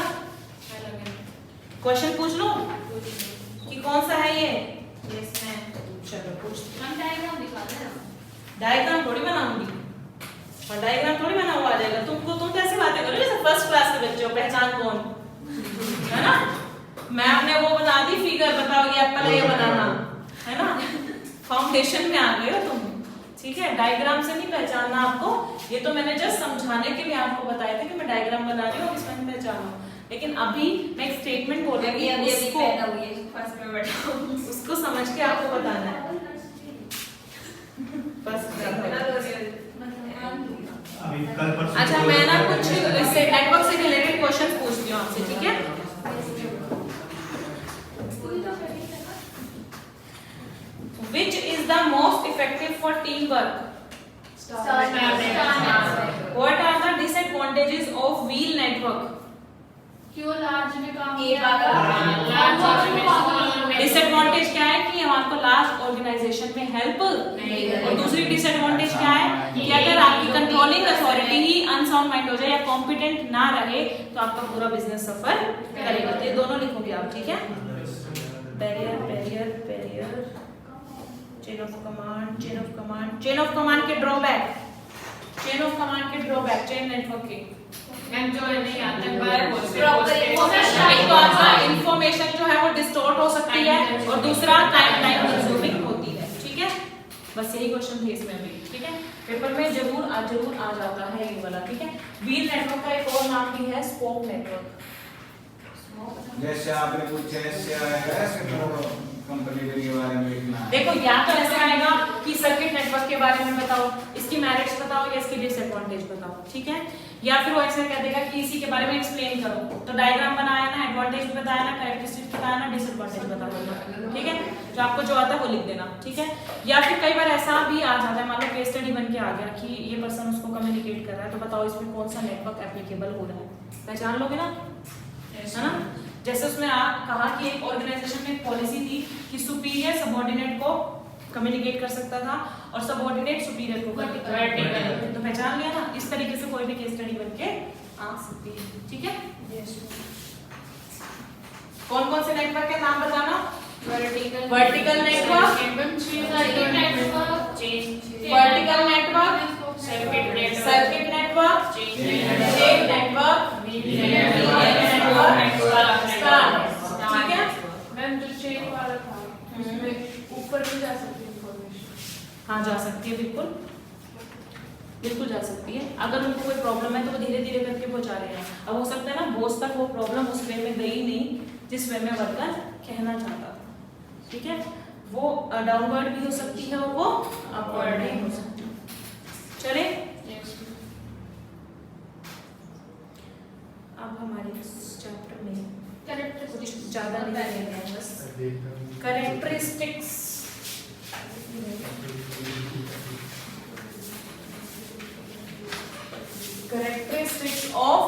क्वेश्चन पूछ लो कि कौन सा है ये? Yes ma'am. चलो पूछ। हम डायग्राम दिखा देना। डायग्राम थोड़ी बनाऊंगी और डायग्राम थोड़ी बना हुआ आ जाएगा। तुम कैसे बातें करो जैसे फर्स्ट क्लास के बच्चे हो, पहचान कौन है ना। मैम ने वो बना दी फिगर, बताओ ये एप्पल है, ये बनाना है ना। फाउंडेशन में आ गए हो तुम, ठीक है। डायग्राम से नहीं पहचानना आपको, ये तो मैंने जस्ट समझाने के लिए आपको बताया था कि मैं डायग्राम बना रही हूँ, इसमें पहचानो। लेकिन अभी मैं एक स्टेटमेंट बोल रही हूँ, उसको समझ के आपको बताना है। अभी कल परसों अच्छा मैं ना कुछ इससे नेटवर्क से रिलेटेड क्वेश्चंस पूछती हूँ आपसे, ठीक है। Which is the most effective for teamwork? What are the disadvantages of wheel network? क्यों लार्ज में काम डिसएडवांटेज क्या है कि हम आपको लार्ज ऑर्गेनाइजेशन में हेल्प और दूसरी डिसएडवांटेज क्या है कि अगर आपकी कंट्रोलिंग अथॉरिटी ही अनसाउंड माइंड हो जाए या कॉम्पिटेंट ना रहे तो आपका पूरा बिजनेस सफर करेगा। ये दोनों लिखोगे आप, ठीक है। बैरियर चेन ऑफ कमांड के ड्रॉबैक, चेन नेटवर्क के मैम जो नहीं आते इंफॉर्मेशन जो है वो डिस्टॉर्ट हो सकती है और दूसरा टाइम कंज्यूमिंग होती है, ठीक है। बस यही क्वेश्चन थे इसमें भी, ठीक है। पेपर में जरूर आ जाता है ये वाला, ठीक है। व्हील नेटवर्क का एक और नाम भी है स्पोक नेटवर्क। जैसे आपने कुछ ऐसे कंपनी के बारे में लिखना है। देखो या तो ऐसे आएगा कि सर्किट नेटवर्क के बारे में बताओ, इसकी मेरिट्स बताओ या इसकी डिसएडवांटेज बताओ, ठीक है। या फिर वो ऐसे कह देगा कि इसी के बारे में एक्सप्लेन करो, तो डायग्राम बनाया ना, एडवांटेज बताया ना, कैरेक्टरिस्टिक्स बताया ना, डिसएडवांटेज बता दो, ठीक है। जो आपको जो आता है वो लिख देना, ठीक है। या फिर कई बार ऐसा भी आ जाता है, मान लो केस स्टडी बन के आ गया कि ये पर्सन उसको कम्युनिकेट कर रहा है, तो बताओ इसमें कौन सा नेटवर्क एप्लीकेबल हो रहा है, पहचान लोगे ना, है ना। जैसे उसमें कहा कि एक ऑर्गेनाइजेशन में एक पॉलिसी थी कि सुपीरियर सबऑर्डिनेट को कम्युनिकेट कर सकता था और सबऑर्डिनेट सुपीरियर को वर्टिकल, तो पहचान लिया ना। इस तरीके से कोई भी केस स्टडी बनके आ सकती है, ठीक है। कौन कौन से नेटवर्क के नाम बताना? Vertical network, vertical network, circuit network, chain network, ठीक है। मैम जो चेन वाला था उसमें ऊपर भी जा सकती है इंफॉर्मेशन। हाँ जा सकती है, बिल्कुल जा सकती है। अगर उनको कोई प्रॉब्लम है तो वो धीरे धीरे करके पहुंचा रहे हैं। अब हो सकता है ना बॉस तक वो प्रॉब्लम उस वे में गई नहीं जिस वे में वर्कर कहना चाहता था, ठीक है। वो डाउनवर्ड भी हो सकती है और वो अपवर्ड भी हो सकती है। चले अब हमारे चैप्टर में कुछ ज्यादा नहीं है, बस characteristics. Characteristics of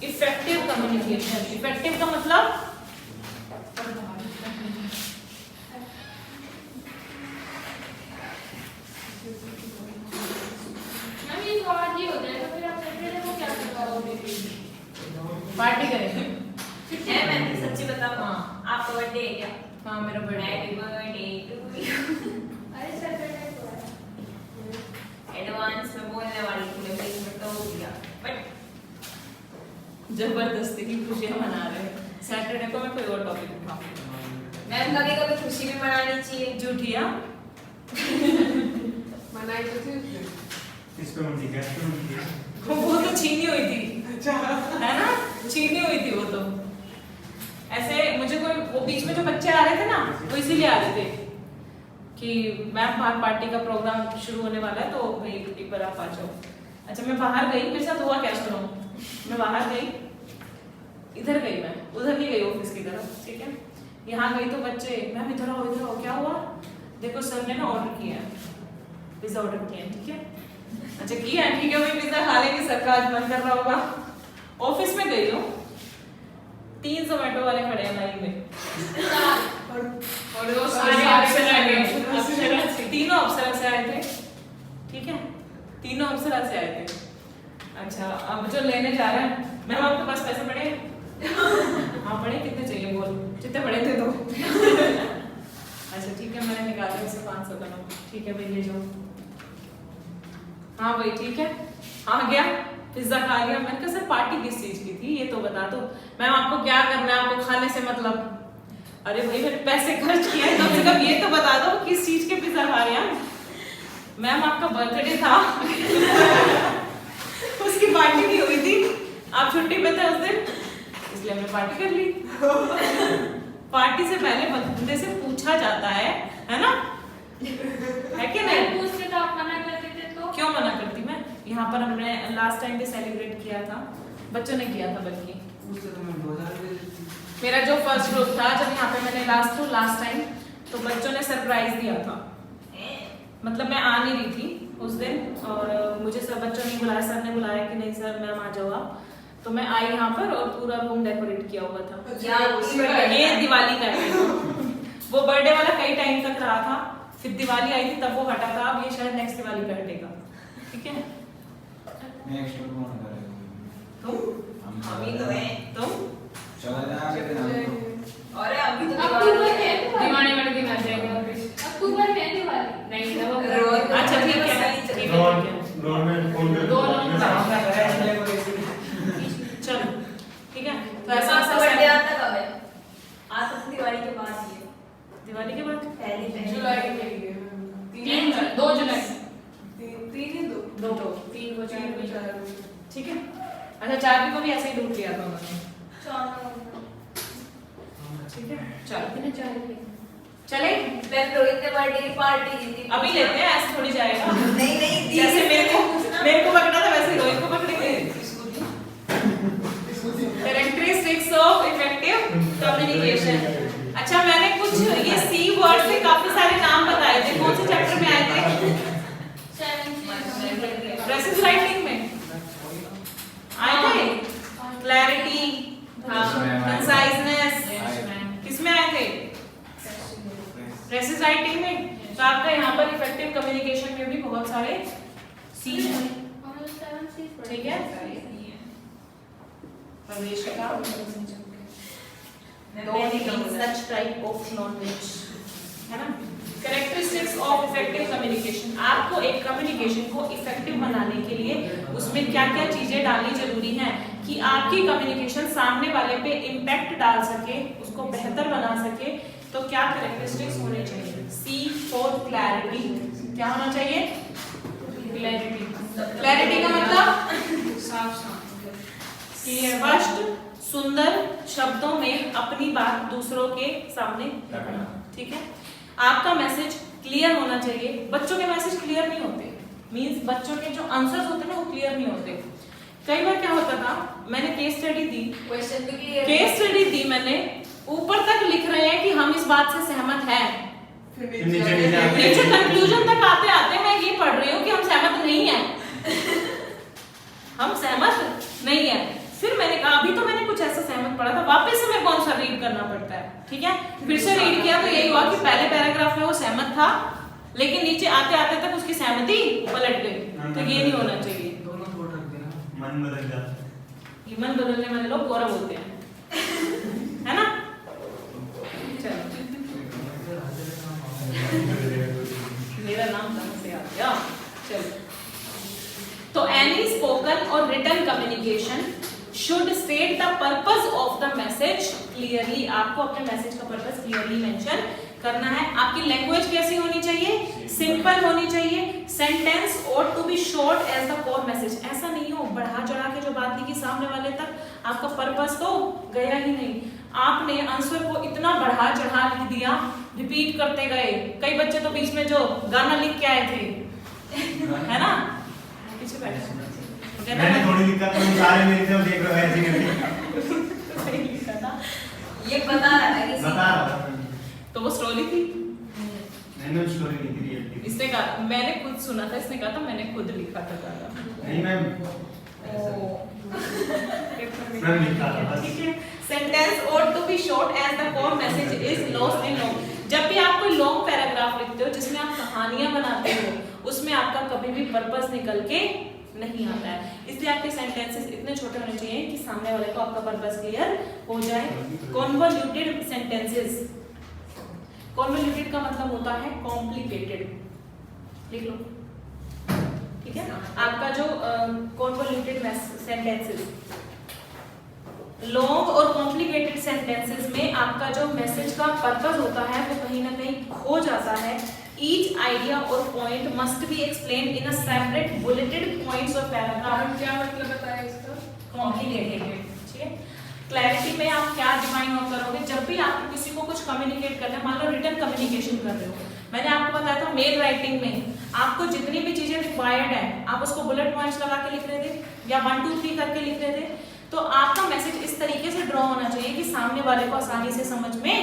effective communication. Effective का मतलब पार्टी करेंगे। है मैम सच्ची बताओ, हाँ आपका बर्थडे है क्या? हाँ मेरा birthday. Happy birthday to you. अरे सैटरडे को है। एडवांस में बोलने वाली थी लेकिन मैं तो हो गया, बट जबरदस्ती की खुशियां मना रहे हैं। सैटरडे को मैं कोई और टॉपिक उठाऊंगी। मैम कभी कभी खुशी भी मनानी चाहिए। झूठिया मनाई तो थी उसने। इस पे मुझे क्या वो तो छीनी हुई थी, है ना, छीनी हुई थी वो तो। ऐसे मुझे कोई वो बीच में जो बच्चे आ रहे थे ना वो इसीलिए आ रहे थे कि मैम बाहर पार्टी का प्रोग्राम शुरू होने वाला है, तो भाई एक बार आप आ जाओ। अच्छा मैं बाहर गई, मेरे साथ हुआ क्या सुनो, मैं बाहर गई, इधर गई, मैं उधर नहीं गई ऑफिस की तरफ, ठीक है, यहाँ गई तो बच्चे मैम इधर आओ इधर आओ, क्या हुआ, देखो सर ने ना ऑर्डर किया है, पिज्जा ऑर्डर किया है, ठीक है, अच्छा किया है, ठीक है, वही पिज्जा खा लेंगे, सर का आज मन कर रहा होगा। ऑफिस में गई हूँ, 3 जोमेटो वाले खड़े हैं लाइन में, और वो सारे अप्सरा के, तीनों अप्सरा से आए थे, ठीक है, तीनों अप्सरा से आए थे। अच्छा अब जो लेने जा रहे हैं, मैम आपके पास पैसे पड़े? हाँ पड़े, कितने चाहिए बोल, जितने पड़े थे तो। अच्छा ठीक है, मैंने निकाला उसे 500 का नोट, ठीक है भाई ले जाओ। हाँ भाई ठीक है, आ गया, पिज्जा खा लिया। मैंने कहा सर पार्टी किस चीज की थी ये तो बता दो। मैम आपको क्या करना है, आपको खाने से मतलब। अरे भाई मैंने पैसे खर्च किए हैं, कम से कम ये तो बता दो किस चीज के पिज्जा खा रहे हैं। मैम आपका बर्थडे था उसकी पार्टी नहीं हुई थी, आप छुट्टी पे थे उस दिन, इसलिए हमने पार्टी कर ली। पार्टी से पहले बंदे से पूछा जाता है ना, है कि नहीं? पूछते तो आप मना कर देते तो? क्यों मना करती मैं? यहाँ पर हमने लास्ट टाइम भी सेलिब्रेट किया था, बच्चों ने किया था, बल्कि मेरा जो फर्स्ट ग्रुप था, जब यहाँ पे मैंने लास्ट टाइम तो बच्चों ने सरप्राइज दिया था। मतलब मैं आ नहीं रही थी उस दिन, और मुझे सब बच्चों ने बुलाया, सर ने बुलाया कि नहीं सर मैम आ जाओ आप, तो मैं आई यहाँ पर और पूरा रूम डेकोरेट किया हुआ था। ये दिवाली का है वो बर्थडे वाला कई टाइम तक रहा था, फिर दिवाली आई थी तब वो हटा था, अब ये शायद नेक्स्ट दिवाली पे हटेगा, ठीक है। नेक्स्ट कौन करेगा? तुम अभी तो है, तुम चला जाना के दिन अरे अभी तो अक्टूबर में दिवाली वाले दिन आ जाएगा। अक्टूबर में दिवाली नहीं ना वो, अच्छा ठीक है ठीक है गवर्नमेंट फोन कर दोनों चलो ठीक है। तो ऐसा ऐसा बर्थडे आता कब है? आता तो दिवाली के बाद ही है। दिवाली के बाद पहले जुलाई में 2 जुलाई 3 को 4 ठीक है। अच्छा चाबी को भी ऐसे ही लूट लिया था उन्होंने, ठीक है। चलो चले, मैं रोहित ने बर्थडे की पार्टी दी थी। अभी लेते हैं, ऐसे थोड़ी जाएगा। नहीं नहीं जैसे मेरे को पकड़ा था वैसे रोहित को पकड़ेंगे। Characteristics of effective communication. अच्छा मैंने कुछ ये सी वर्ड से काफी सारे नाम बताए थे, कौन से चैप्टर में आए थे? प्रेसिस राइटिंग में आए थे। क्लैरिटी, कंसाइजनेस, किसमें आए थे? प्रेसिस राइटिंग में। तो आपका यहाँ पर इफेक्टिव कम्युनिकेशन में भी बहुत सारे सी हैं, ठीक है। प्रवेशिका, such type of knowledge, है ना। Characteristics of effective communication. आपको एक कम्युनिकेशन को इफेक्टिव बनाने के लिए उसमें क्या क्या चीजें डालनी जरूरी हैं कि आपकी कम्युनिकेशन सामने वाले पे इम्पैक्ट डाल सके, उसको बेहतर बना सके। तो क्या कैरेक्टरिस्टिक्स होने चाहिए? सी फॉर क्लैरिटी। क्या होना चाहिए? क्लैरिटी। क्लैरिटी का मतलब साफ स्पष्ट सुंदर शब्दों में अपनी बात दूसरों के सामने रखना, ठीक है। आपका मैसेज क्लियर होना चाहिए। बच्चों के मैसेज क्लियर नहीं होते, मींस बच्चों के जो आंसर्स होते हैं ना वो क्लियर नहीं होते। कई बार क्या होता था, मैंने केस स्टडी दी, क्वेश्चन भी क्लियर, केस स्टडी दी मैंने, ऊपर तक लिख रहे हैं कि हम इस बात से सहमत हैं, नीचे कंक्लूजन तक आते आते मैं ये पढ़ रही हूँ कि हम सहमत नहीं हैं, हम सहमत नहीं है। फिर मैंने कहा अभी तो मैंने कुछ ऐसा सहमत पढ़ा था, वापस से मैं कौन सा रीड करना पड़ता है, ठीक है। फिर से रीड किया तो यही हुआ कि पहले पैराग्राफ में वो सहमत था, लेकिन नीचे आते आते तक उसकी सहमति पलट गई। तो ये नहीं होना चाहिए। मन बदल जाता है। ये मन बदलने वाले लोग गौरव होते हैं, है ना। चलो मेरा नाम कहाँ से आ गया। चलो तो एनी स्पोकन और written communication should state the purpose of the message clearly. आपको अपने मैसेज का पर्पस क्लियरली मेंशन करना है। आपकी लैंग्वेज कैसी होनी चाहिए? सिंपल होनी चाहिए। Sentence are to be short as the core message. ऐसा नहीं हो बढ़ा चढ़ा के जो बात लिखी सामने वाले तक, आपका पर्पस तो गया ही नहीं। आपने आंसर को इतना बढ़ा चढ़ा लिख दिया रिपीट करते गए। कई बच्चे तो बीच में जो गाना लिख के आए थे, है ना, पीछे बैठे मैंने थोड़ी दिक्कत तुम सारे मेरे से देख रहे हो ऐसी लिखा था, ये बता रहा था किसी बता रहा था तो वो स्टोरी थी। मैंने स्टोरी नहीं थी रियलिटी इसने कहा, मैंने खुद सुना था, इसने कहा था मैंने खुद लिखा था गाना। नहीं मैम मैं लिखा था बस। ठीक है। Sentence ought to be short as the core message is lost in long। जब भी आप कोई लॉन्ग पैराग्राफ लिखते हो जिसमें आप कहानियां बनाते हो, उसमें आपका कभी भी पर्पस निकल के नहीं आता है। इसलिए आपके सेंटेंसेस इतने छोटे होने चाहिए कि सामने वाले को आपका पर्पस क्लियर हो जाए। कॉन्वोल्यूटेड सेंटेंसेस, कॉन्वोल्यूटेड का मतलब होता है कॉम्प्लिकेटेड। लिख लो, ठीक है। आपका जो कॉन्वोल्यूटेड सेंटेंसेस, लॉन्ग और कॉम्प्लिकेटेड सेंटेंसेस में आपका जो मैसेज का पर्पस होता है वो कहीं ना कहीं खो जाता है। ईच आइडिया और point must be explain in a separate bulleted points और पैराग्राफ। क्या मतलब बताया इसका? कॉम्प्लिकेटेड, ठीक है। क्लैरिटी में आप क्या डिफाइन और करोगे जब भी आपको किसी को कुछ कम्युनिकेट करना है। मान लो रिटन कम्युनिकेशन कर रहे हो, मैंने आपको बताया था मेल राइटिंग में आपको जितनी भी चीजें रिक्वायर्ड है आप उसको बुलेट पॉइंट्स लगा के लिख रहे थे या 1 2 3 करके लिख रहे थे। तो आपका मैसेज इस तरीके से ड्रॉ होना चाहिए कि सामने वाले को आसानी से समझ में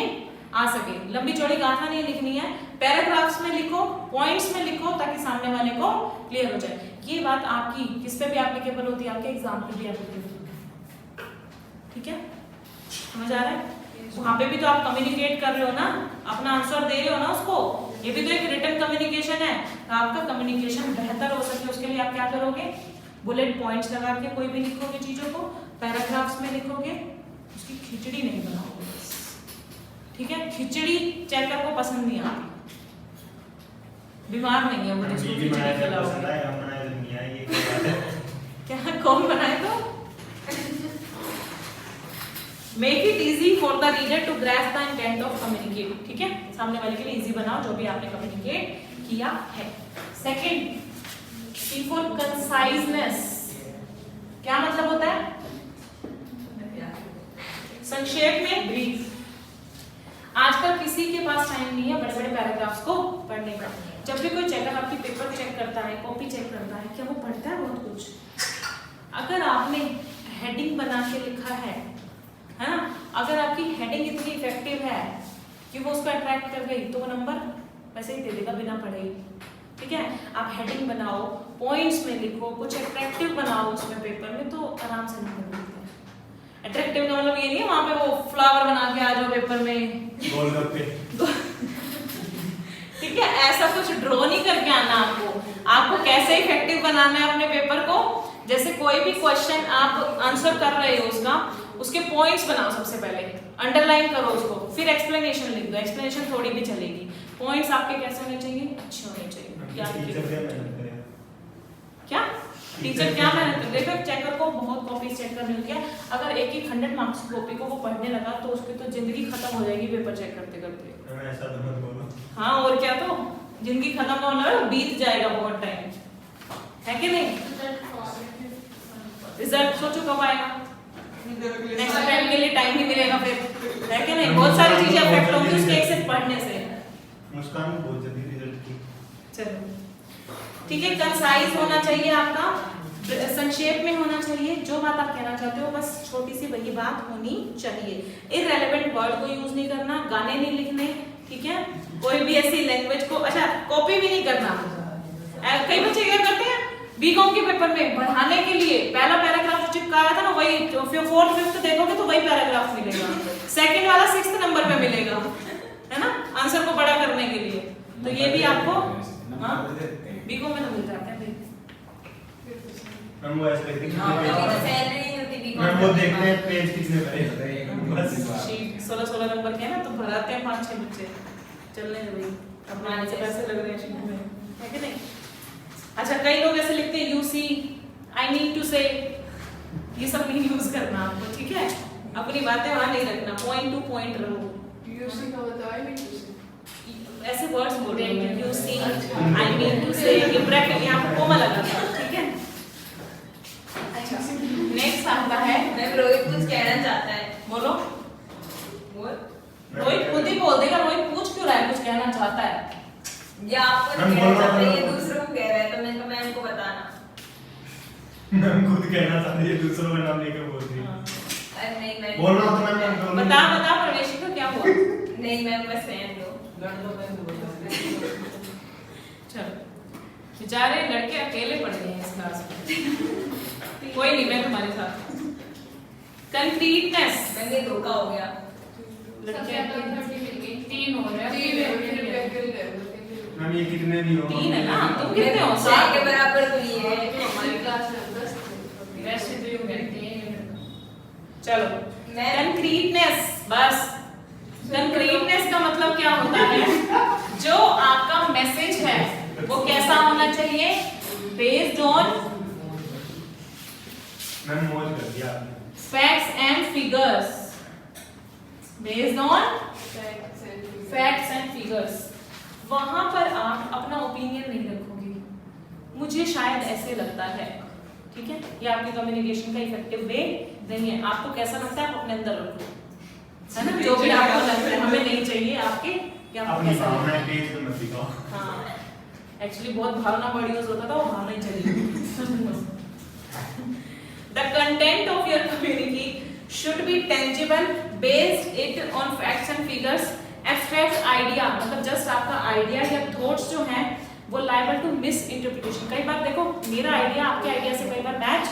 आ सके। लंबी चौड़ी गाथा नहीं लिखनी है, पैराग्राफ्स में लिखो, पॉइंट्स में लिखो ताकि सामने वाले को क्लियर हो जाए। ये बात आपकी किस पे भी एप्लीकेबल होती है, आपके एग्जाम पे भी एप्लीकेबल होती है, ठीक है। समझ आ रहा है? वहां पे भी तो आप कम्युनिकेट कर रहे हो ना, अपना आंसर दे रहे हो ना उसको, ये भी तो एक रिटन कम्युनिकेशन है। तो आपका कम्युनिकेशन बेहतर हो सके उसके लिए आप क्या करोगे, बुलेट पॉइंट्स लगा के कोई भी लिखोगे, चीजों को पैराग्राफ्स में लिखोगे, उसकी खिचड़ी नहीं बनाओगे, ठीक है। खिचड़ी चेकर को पसंद नहीं आती, बीमार नहीं है वो जिसको खिचड़ी खिलाओगे। क्या कौन बनाए तो make it easy for the reader to grasp the intent of communicate, ठीक है। सामने वाले के लिए इजी बनाओ जो भी आपने कम्युनिकेट किया है। Second, C for conciseness. क्या मतलब होता है? संक्षेप में, ब्रीफ। आजकल किसी के पास टाइम नहीं है बड़े बड़े पैराग्राफ्स को पढ़ने का। जब भी कोई चेकर आपकी पेपर चेक करता है, कॉपी चेक करता है, क्या वो पढ़ता है बहुत कुछ? अगर आपने हेडिंग बना के लिखा है ना, अगर आपकी हेडिंग इतनी इफेक्टिव है कि वो उसको अट्रैक्ट कर गई तो वो नंबर वैसे ही दे देगा बिना पढ़े ही, ठीक है। आप हेडिंग बनाओ, पॉइंट्स में लिखो, कुछ अट्रैक्टिव बनाओ उसमें पेपर में, तो आराम से नंबर मिलते हैं। अट्रैक्टिव का मतलब ये नहीं है वहां पे वो फ्लावर बना के आ जाओ पेपर में, गोलगप्पे, ठीक है। ऐसा कुछ ड्रॉ नहीं करके आना आपको कैसे इफेक्टिव बनाना है अपने पेपर को। जैसे कोई भी क्वेश्चन आप आंसर कर रहे हो उसके पॉइंट्स बनाओ सबसे पहले, अंडरलाइन करो उसको, फिर एक्सप्लेनेशन लिख दो। एक्सप्लेनेशन थोड़ी भी चलेगी, पॉइंट्स आपके कैसे होने चाहिए, अच्छे होने चाहिए। क्या टीचर क्या मेहनत कर, देखो चेकर को बहुत कॉपी चेक करनी होती है। अगर एक 100 मार्क्स की कॉपी को वो पढ़ने लगा तो उसकी तो जिंदगी खत्म हो जाएगी पेपर चेक करते करते। ऐसा तो मत बोलो। हाँ और क्या, तो जिंदगी खत्म होने वाला, बीत जाएगा बहुत टाइम, है कि नहीं। रिजल्ट सोचो कब आएगा, नेक्स्ट टाइम के लिए टाइम ही मिलेगा फिर, है कि नहीं। बहुत सारी चीजें अफेक्ट होंगी उसके एक से पढ़ने से। मुस्कान बहुत जल्दी रिजल्ट की। चलो ठीक है, कंसाइज होना चाहिए आपका, संक्षेप में होना चाहिए। जो बात आप कहना चाहते हो बस छोटी सी वही बात होनी चाहिए। इररेलेवेंट वर्ड को यूज नहीं करना, गाने नहीं लिखने, ठीक है। कोई भी ऐसी लैंग्वेज को, अच्छा कॉपी भी नहीं करना। कई बच्चे क्या करते हैं बीकॉम के पेपर में बढ़ाने के लिए पहला पैराग्राफ चिपकाया था ना, वही 4th 5th देखोगे तो वही पैराग्राफ मिलेगा, सेकंड वाला 6th नंबर पे मिलेगा, है ना, आंसर को बड़ा करने के लिए। तो ये भी आपको बीकॉम में तो मिल जाते हैं भाई। हम वो ऐसे देखते हाँ, हैं तो सैलरी नहीं होती बीकॉम मैं वो देखते हैं पेज कितने भरे बस शीट 16 नंबर के है ना, तो भराते हैं 5-6 बच्चे, चलने दो भाई, अपने से पैसे लग रहे हैं शीट में, है कि नहीं। अच्छा कई लोग ऐसे लिखते हैं you see, I need to say, ये सब नहीं यूज करना आपको, ठीक है। अपनी बातें वहां नहीं रखना, पॉइंट टू पॉइंट रहो। यूसी का मतलब आई मीन टू से, ऐसे वर्ड्स बोल रहे हैं you see, I mean to say, ये ब्रैकेट यहां पे कोमा लगा था, ठीक है। अच्छा नेक्स्ट आता है, मैं रोहित कुछ कहना चाहता है, बोलो। बोल। रोहित खुद ही बोल देगा, रोहित पूछ क्यों रहा है ये आपको नहीं कहना चाहते, ये दूसरों को कह रहा है, तो मैंने कहा मैम को बताना। मैम खुद कहना चाहती है, दूसरों का नाम लेकर बोल रही है। अरे नहीं मैम, बोल रहा हूँ तो मैम कंट्रोल बता प्रवेशिका क्या हुआ? नहीं मैम बस रहने दो। चलो, बेचारे लड़के अकेले पड़ गए हैं इस क्लास में। कोई नहीं, मैं तुम्हारे साथ। कंक्रीटनेस, मैंने धोखा हो गया। लड़के 3 हो रहे हैं। मैम ये कितने भी हो? 3 है ना, तुम कितने हो? 7 के बराबर तो ये है। हमारी क्लास में 10 वैसे तो यूं कहते हैं। चलो, मैं कंक्रीटनेस, बस कंक्रीटनेस का मतलब क्या होता है? जो आपका मैसेज है वो कैसा होना चाहिए? बेस्ड ऑन मैम मौज कर दिया आपने। Facts and figures. Based on facts and figures. वहां पर आप अपना ओपिनियन नहीं रखोगे, मुझे शायद ऐसे लगता है, ठीक है? ये आपकी कम्युनिकेशन का इफेक्टिव वे नहीं है। आपको कैसा लगता है आप अपने अंदर रखो, है ना? जो भी आपको लगता है, हमें नहीं चाहिए आपके कि आपको अपनी कैसा लगता है। भावनाएं पेज पे मत दिखाओ। हाँ, एक्चुअली बहुत भावना वर्ड यूज होता था, वो भावना ही चली। The content of your communique should be tangible, based it on facts and figures. Abstract idea मतलब जस्ट आपका आइडिया या थॉट्स जो हैं वो liable to misinterpretation। कई बार देखो, मेरा आइडिया आपके आइडिया से कई बार मैच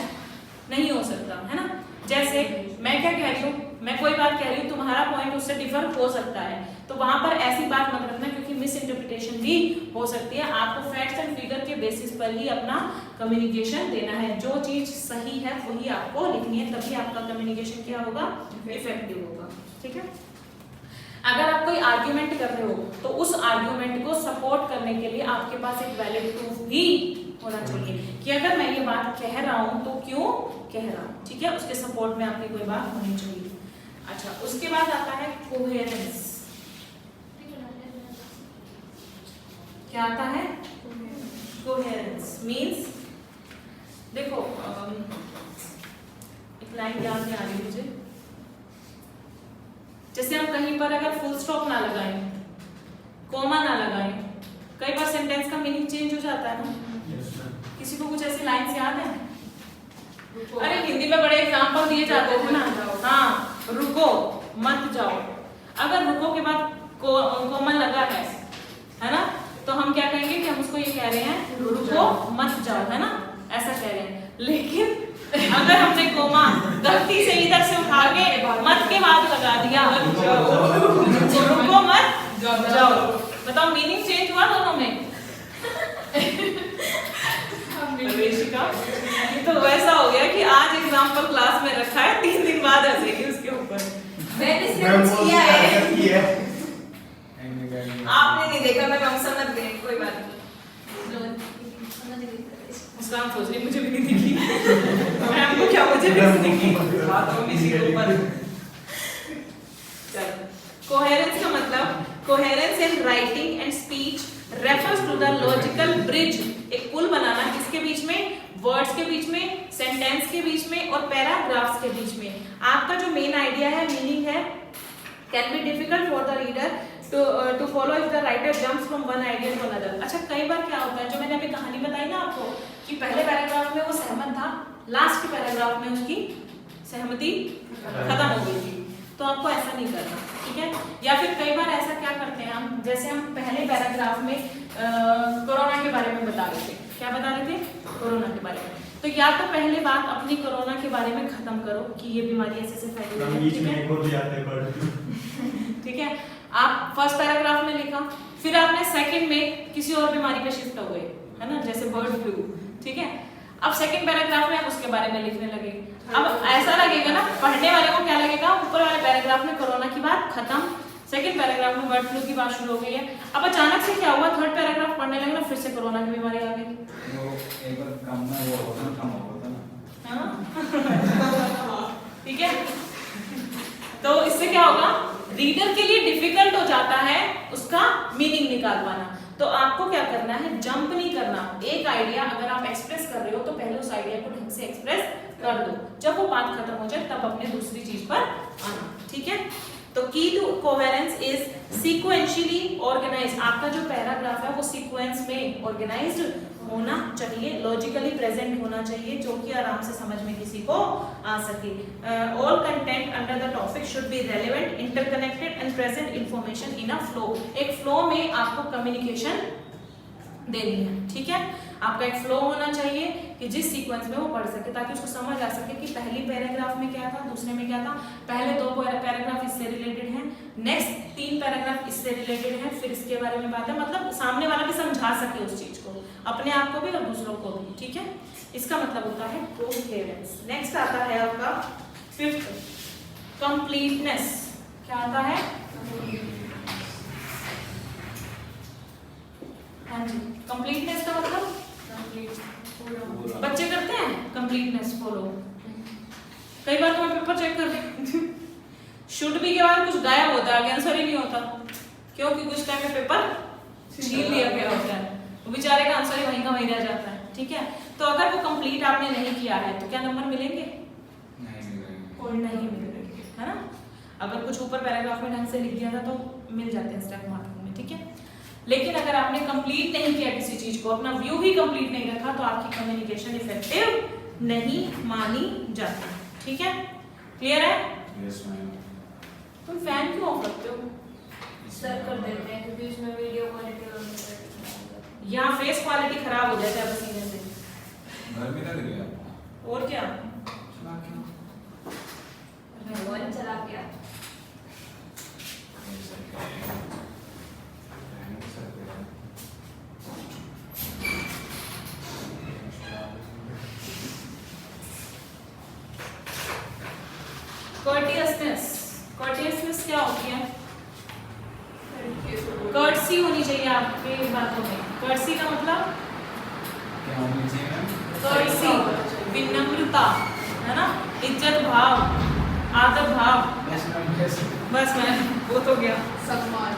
नहीं हो सकता, है ना? जैसे मैं क्या कह रही हूँ, मैं कोई बात कह रही हूँ, तुम्हारा पॉइंट उससे डिफर हो सकता है, तो वहां पर ऐसी बात मत रखना, क्योंकि मिस इंटरप्रिटेशन भी हो सकती है। आपको फैक्ट्स एंड फिगर के बेसिस पर ही अपना कम्युनिकेशन देना है। जो चीज सही है वही आपको लिखनी है, तभी आपका कम्युनिकेशन क्या होगा? इफेक्टिव होगा, ठीक है? अगर आप कोई आर्ग्यूमेंट कर रहे हो तो उस आर्ग्यूमेंट को सपोर्ट करने के लिए आपके पास एक वैलिड प्रूफ भी होना चाहिए कि अगर मैं ये बात कह रहा हूं तो क्यों कह रहा हूं, ठीक है? उसके सपोर्ट में आपकी कोई बात होनी चाहिए। अच्छा, उसके बाद आता है कोहेरेंस। क्या आता है? कोहेरेंस मींस, देखो एक लाइन याद नहीं आ रही मुझे। जैसे हम कहीं पर अगर फुल स्टॉप ना लगाएं, कॉमा ना लगाएं, कई बार सेंटेंस का मीनिंग चेंज हो जाता है ना। किसी को कुछ ऐसी लाइन्स याद है? अरे हिंदी में बड़े एग्जांपल दिए जाते थे ना। हाँ, रुको मत जाओ। अगर रुको के बाद कॉमा लगा है ना, तो हम क्या कहेंगे कि हम उसको ये कह रहे हैं रुको मत जाओ, है ना? ऐसा कह रहे हैं। लेकिन अगर हमने कोमा गलती से इधर से उठा के मत के बाद लगा दिया, रुको मत जाओ, बताओ मीनिंग चेंज हुआ दोनों में? ये तो वैसा हो गया कि आज एग्जाम्पल क्लास में रखा है, 3 दिन बाद हंसेगी उसके ऊपर। मैंने कुछ किया है, आपने नहीं देखा, मैं हम समझ गए, कोई बात नहीं। मुस्कान सोच रही मुझे भी नहीं दिखी। मैं आपको क्या, मुझे भी नहीं दिखी। बात होगी इसी के ऊपर। चलो, कोहेरेंस का मतलब, coherence in writing and speech refers to the logical bridge, एक पुल बनाना किसके बीच में? वर्ड्स के बीच में, सेंटेंस के बीच में और पैराग्राफ्स के बीच में। आपका जो मेन आइडिया है, मीनिंग है, can be difficult for the reader to follow if the writer jumps from one idea to another। अच्छा, कई बार क्या होता है, जो मैंने अभी कहानी बताई ना आपको कि पहले पैराग्राफ में वो सहमत था, लास्ट के पैराग्राफ में उसकी सहमति खत्म हो गई थी, तो आपको ऐसा नहीं करना, ठीक है? या फिर कई बार ऐसा क्या करते हैं हम, जैसे हम पहले पैराग्राफ में कोरोना के बारे में बता रहे थे। क्या बता रहे थे? कोरोना के बारे में। तो या तो पहले बात अपनी कोरोना के बारे में खत्म करो कि ये बीमारी ऐसे से फैली है, ठीक है? आप फर्स्ट पैराग्राफ में लिखा, फिर आपने सेकंड में किसी और बीमारी पे शिफ्ट हो गए, है ना, जैसे बर्ड फ्लू, ठीक है? अब सेकंड पैराग्राफ में आप उसके बारे में लिखने लगे। अब ऐसा लगेगा ना, पढ़ने वाले को क्या लगेगा, ऊपर वाले पैराग्राफ में कोरोना की बात खत्म, सेकंड पैराग्राफ में बर्ड फ्लू की बात शुरू हो गई है। अब अचानक से क्या हुआ, थर्ड पैराग्राफ पढ़ने लगे ना, फिर से कोरोना की बीमारी आ गई। वो एक बार कम ना वो होता कम होता ना। हाँ, ठीक है? तो इससे क्या होगा, रीडर के लिए डिफिकल्ट हो जाता है उसका मीनिंग निकाल पाना। तो आपको क्या करना है, जंप नहीं करना। एक आइडिया अगर आप एक्सप्रेस कर रहे हो तो पहले उस आइडिया को ढंग से एक्सप्रेस कर दो, जब वो बात खत्म हो जाए तब अपने दूसरी चीज पर आना, ठीक है? तो key to coherence is sequentially organise, आपका जो पैराग्राफ है वो सीक्वेंस में ऑर्गेनाइज्ड होना चाहिए, लॉजिकली प्रेजेंट होना चाहिए, जो कि आराम से समझ में किसी को आ सके। All content under the topic should be relevant, interconnected and present information in a flow. एक फ्लो में आपको कम्युनिकेशन देनी है, ठीक है। आपका एक फ्लो होना चाहिए कि जिस सीक्वेंस में वो पढ़ सके, ताकि उसको समझ आ सके कि पहली पैराग्राफ में क्या था, दूसरे में क्या था, पहले 2 पैराग्राफ इससे रिलेटेड हैं, नेक्स्ट 3 पैराग्राफ इससे रिलेटेड हैं, फिर इसके बारे में बात है, मतलब सामने वाला भी समझा सके उस चीज को, अपने आप को भी और दूसरों को भी, ठीक है। इसका मतलब होता है कोहेरेंस। नेक्स्ट आता है आपका 5th, कंप्लीटनेस। क्या आता है? हाँ जी, कंप्लीटनेस का मतलब बच्चे करते हैं कंप्लीटनेस फॉलो। कई बार तो मैं पेपर चेक कर रही हूँ, शुड बी के बाद कुछ गायब होता है, आंसर ही नहीं होता, क्योंकि कुछ टाइम में पेपर छीन लिया गया होता है, वो बेचारे का आंसर ही वहीं का वहीं रह जाता है, ठीक है। तो अगर वो कंप्लीट आपने नहीं किया है तो क्या नंबर मिलेंगे? नहीं मिलेंगे, है ना। अगर कुछ ऊपर पैराग्राफ में ढंग से लिख दिया था तो मिल जाते हैं स्टेप मार्किंग में, ठीक है। लेकिन अगर आपने कंप्लीट नहीं किया किसी चीज को, अपना व्यू ही कंप्लीट नहीं रखा, तो आपकी कम्युनिकेशन इफेक्टिव नहीं मानी जाती, ठीक है। क्लियर है? Yes ma'am. तुम फैन क्यों ऑफ रखते हो? सर कर देते हैं क्योंकि उसमें वीडियो क्वालिटी यहाँ फेस क्वालिटी खराब हो जाता है पसीने से। गर्मी लग रही है आपको? और क्या, वन चला गया। कर्टियसनेस क्या होती है? कर्टसी होनी चाहिए आपके बातों में। कर्टसी का मतलब क्या होनी चाहिए मैम? कर्टसी विनम्रता, है ना, इज्जत भाव, आदर भाव। बस मैम वो तो गया। सम्मान।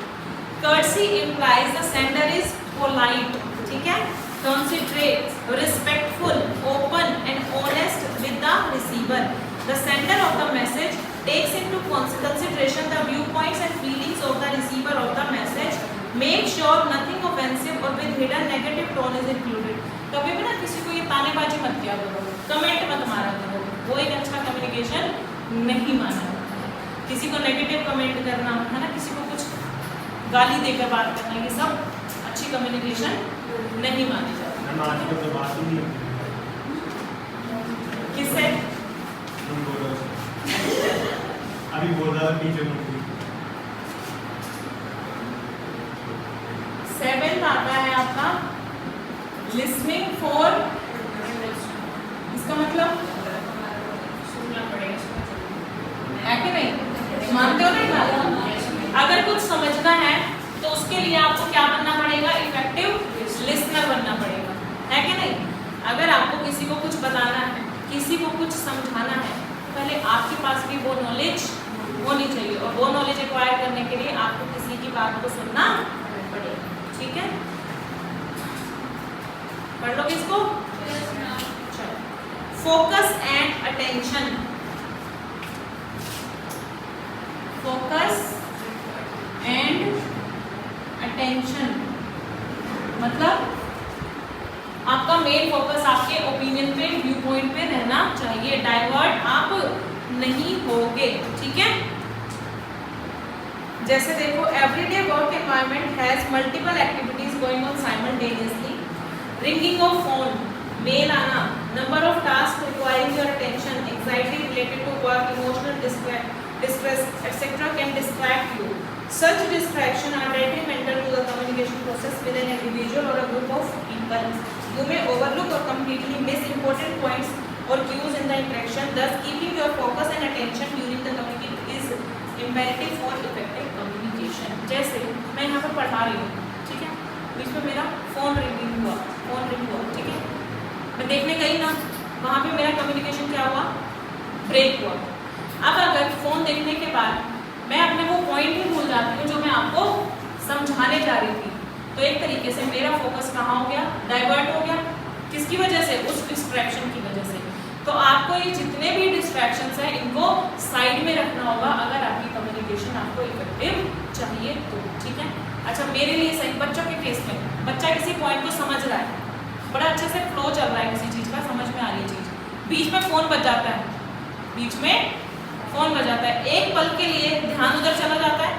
Courtesy implies the sender is polite, ठीक है, considerate, respectful, open and honest with the receiver. The sender of the message takes into consideration the viewpoints and feelings of the receiver of the message. Make sure nothing offensive or with hidden negative tone is included. कभी भी ना किसी को ये तानेबाजी मत किया करो, comment मत मारा करो, वो एक अच्छा कम्युनिकेशन नहीं माना जाता है। किसी को नेगेटिव कमेंट करना, है ना, किसी को कुछ गाली देकर बात करना, ये सब अच्छी कम्युनिकेशन नहीं मानी जाती। मैम आजकल तो बात ही नहीं होती। किससे? तुम बोलो। अभी बोल रहा था टीचर मुझे। 7th आता है आपका लिसनिंग फॉर, इसका मतलब सुनना पड़ेगा, है कि नहीं, मानते हो ना ये बात? अगर कुछ समझना है तो उसके लिए आपको क्या बनना पड़ेगा? इफेक्टिव लिसनर बनना पड़ेगा, है कि नहीं। अगर आपको किसी को कुछ बताना है, किसी को कुछ समझाना है, तो पहले आपके पास भी वो नॉलेज होनी चाहिए, और वो नॉलेज एक्वायर करने के लिए आपको किसी की बात को सुनना पड़ेगा, ठीक है। पढ़ लो इसको। Focus and attention. Focus and attention मतलब आपका मेन फोकस आपके ओपिनियन पे, व्यू पॉइंट पे रहना चाहिए, डाइवर्ट आप नहीं होगे, ठीक है। जैसे देखो, everyday work environment has multiple activities going on simultaneously, ringing of phone, mail आना, number of task requiring your attention, anxiety related to work, emotional distress etc. can distract you. Such distraction are detrimental to the communication process with an individual or a group of people. You may overlook or completely miss important points or cues in the interaction. Thus, keeping your focus and attention during the communication is imperative for effective communication. जैसे मैं यहाँ पर पढ़ा रही हूँ, ठीक है, बीच में मेरा फोन रिंग हुआ, ठीक है, मैं देखने गई ना, वहाँ पे मेरा कम्युनिकेशन क्या हुआ? ब्रेक हुआ। अब अगर फोन देखने के बाद मैं अपने वो पॉइंट ही भूल जाती हूँ जो मैं आपको समझाने जा रही थी, तो एक तरीके से मेरा फोकस कहाँ हो गया? डाइवर्ट हो गया। किसकी वजह से? उस डिस्ट्रैक्शन की वजह से। तो आपको ये जितने भी डिस्ट्रैक्शंस हैं इनको साइड में रखना होगा अगर आपकी कम्युनिकेशन आपको इफेक्टिव चाहिए तो, ठीक है। अच्छा, मेरे लिए सही, बच्चों के केस में बच्चा किसी पॉइंट को समझ रहा है, बड़ा अच्छे से फ्लो चल रहा है किसी चीज़ का, समझ में आ रही है चीज़, बीच में फ़ोन बज जाता है, बीच में फ़ोन बज जाता है, एक पल के लिए ध्यान उधर चला जाता है,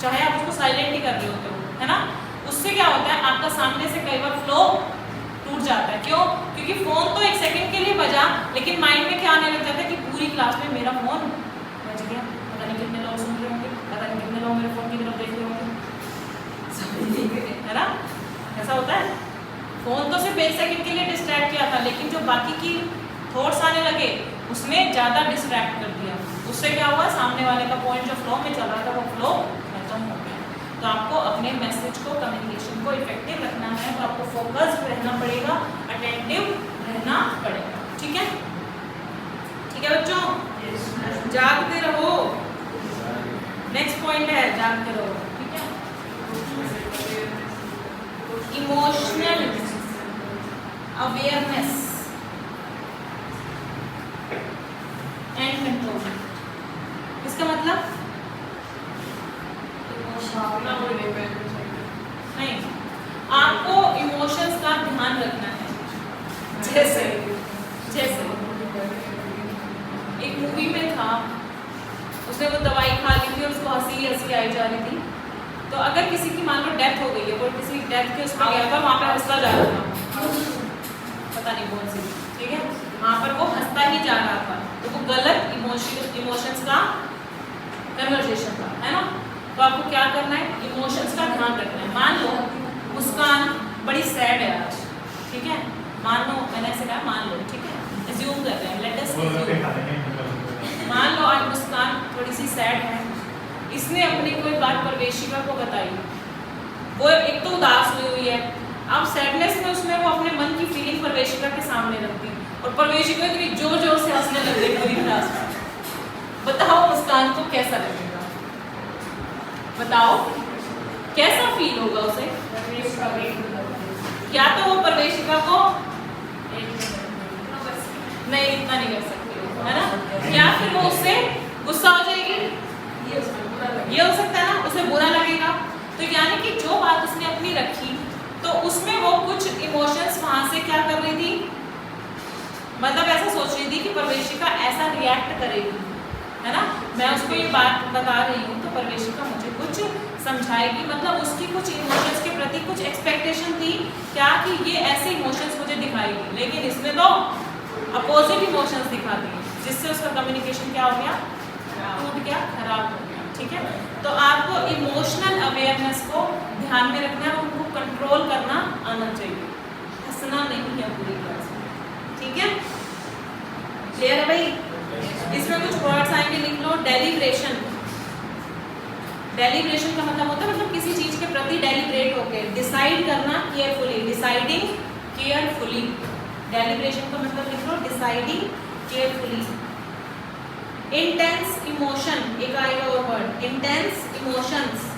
चाहे आप उसको साइलेंट ही कर रहे होते हो, है ना। उससे क्या होता है, आपका सामने से कई बार फ्लो टूट जाता है। क्यों? क्योंकि फ़ोन तो एक सेकंड के लिए बजा, लेकिन माइंड में क्या आने लग जाता है कि पूरी क्लास में मेरा फ़ोन बज गया, पता नहीं कितने लोग सुन रहे होंगे, पता नहीं कितने लोग मेरे फ़ोन की तरफ देख रहे होंगे, है ना। ऐसा होता है। फ़ोन तो सिर्फ एक सेकंड के लिए डिस्ट्रैक्ट किया था, लेकिन जो बाकी की थॉट्स आने लगे उसने ज़्यादा डिस्ट्रैक्ट कर दिया। उससे क्या हुआ, सामने वाले का पॉइंट जो फ्लो में चल रहा था वो फ्लो खत्म हो गया। तो आपको अपने मैसेज को, कम्युनिकेशन को इफेक्टिव रखना है तो आपको फोकस रहना पड़ेगा, अटेंटिव रहना पड़ेगा, ठीक है। ठीक है बच्चों, जागते रहो। नेक्स्ट पॉइंट है जागते रहो, ठीक है। Emotional awareness and control. इसका मतलब नहीं, आपको इमोशंस का ध्यान रखना है। जैसे एक मूवी में था, उसने वो दवाई खा ली थी और उसको हंसी आई जा रही थी। तो अगर किसी की मान लो डेथ हो गई है, वो किसी डेथ के उसमें गया था, वहाँ पे हंसता जा रहा था, पता नहीं कौन सी, ठीक है, वहाँ पर वो हंसता ही जा रहा था, तो वो गलत इमोशंस का कन्वर्सेशन था, है ना। तो आपको क्या करना है, इमोशंस का ध्यान रखना है। मान लो मुस्कान बड़ी सैड है आज, ठीक है, मान लो, मैंने ऐसे कहा मान लो, ठीक है, एज्यूम कर रहे हैं, लेट अस एज्यूम। मान लो आज मुस्कान थोड़ी सी सैड है, इसने अपनी कोई बात परवेशिका को बताई, वो एक तो उदास हुई है, अब सैडनेस में उसने वो अपने मन की फीलिंग परवेशिका के सामने रख दी और परवेशिका इतनी जोर जोर से हंसने लग गई पूरी क्लास में। बताओ मुस्कान को कैसा लगेगा, बताओ कैसा फील होगा उसे। क्या तो वो परवेशिका को नहीं, इतना नहीं कर सकती, है ना। या फिर वो उससे गुस्सा हो जाएगी, ये हो सकता है ना, उसे बुरा लगेगा। तो यानी कि जो बात उसने अपनी रखी तो उसमें वो कुछ इमोशंस वहां से क्या कर रही थी, मतलब ऐसा सोच रही थी कि परवेशिका ऐसा रिएक्ट करेगी, है ना, मैं उसको ये बात बता रही हूँ तो परवेशिका मुझे कुछ समझाएगी, मतलब उसकी कुछ इमोशंस के प्रति कुछ एक्सपेक्टेशन थी क्या कि ये ऐसे इमोशंस मुझे दिखाएगी, लेकिन इसने तो अपोजिट इमोशंस दिखा दिए, जिससे उसका कम्युनिकेशन क्या हो गया, टूट गया, खराब हो गया, ठीक है। तो आपको इमोशनल अवेयरनेस को ध्यान में रखना है, उनको कंट्रोल करना आना चाहिए, हंसना नहीं है पूरी क्लास में, ठीक है। क्लियर है भाई। इसमें कुछ वर्ड्स आएंगे, लिख लो। डेलिब्रेशन। डेलिब्रेशन का मतलब होता है मतलब किसी चीज के प्रति डेलिब्रेट होके डिसाइड करना केयरफुली, डिसाइडिंग केयरफुली। डेलिब्रेशन का मतलब लिख लो, डिसाइडिंग केयरफुली। इंटेंस इमोशन, एक आएगा और word, intense emotions.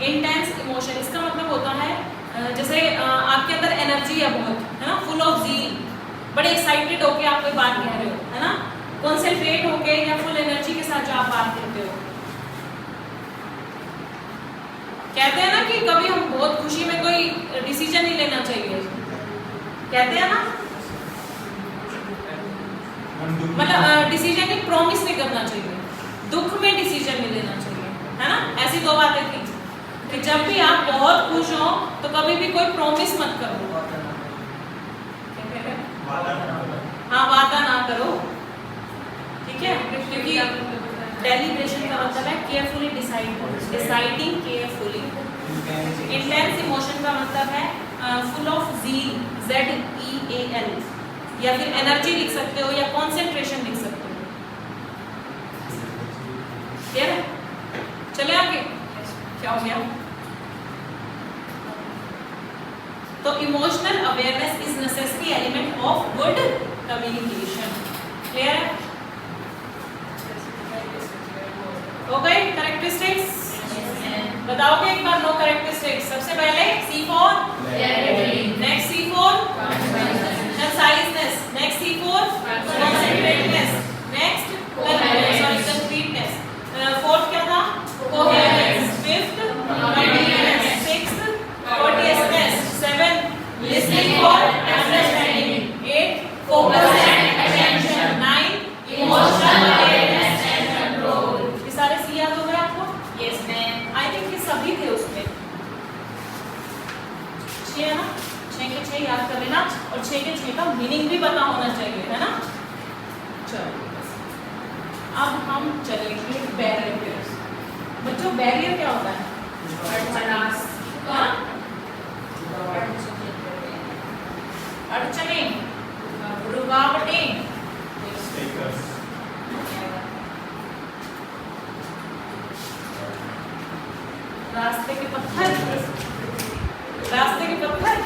Intense emotion इसका मतलब होता है जैसे आपके अंदर एनर्जी है बहुत, है ना, फुल ऑफ ज़ील, बड़े एक्साइटेड होके आप कोई बात कह रहे हो, है ना, कॉन्सेंट्रेट होके या फुल एनर्जी के साथ जो आप बात करते हो। कहते हैं ना कि कभी हम बहुत खुशी में कोई डिसीजन नहीं लेना चाहिए, कहते हैं ना, मतलब डिसीजन की प्रॉमिस नहीं करना चाहिए, दुख में डिसीजन नहीं लेना चाहिए, है ना। ऐसी दो बातें थी कि जब भी आप बहुत खुश हो तो कभी भी कोई प्रॉमिस मत करो, हाँ वादा ना करो, ठीक है, क्योंकि डेलिब्रेशन का मतलब है carefully decide, deciding carefully. Intense emotion का मतलब है फुल ऑफ ज़ील, ZEAL, या फिर एनर्जी लिख सकते हो या कंसंट्रेशन लिख सकते हो, क्लियर है। चले आगे, क्या हो गया। तो emotional awareness is necessary element of good communication, clear है। हो गए कैरेक्टरिस्टिक्स, बताओगे एक बार। नो कैरेक्टरिस्टिक्स, सबसे पहले C4 नेक्स्ट C4 कंसाइज 6 है ना, 6 के 6 याद कर लेना और 6 के 6 का मीनिंग भी पता होना चाहिए, है ना। चलो अब हम चलेंगे बैरियर। बच्चों बैरियर क्या होता है? अड़चने, रुकावटें, रास्ते के पत्थर, रास्ते के पत्थर,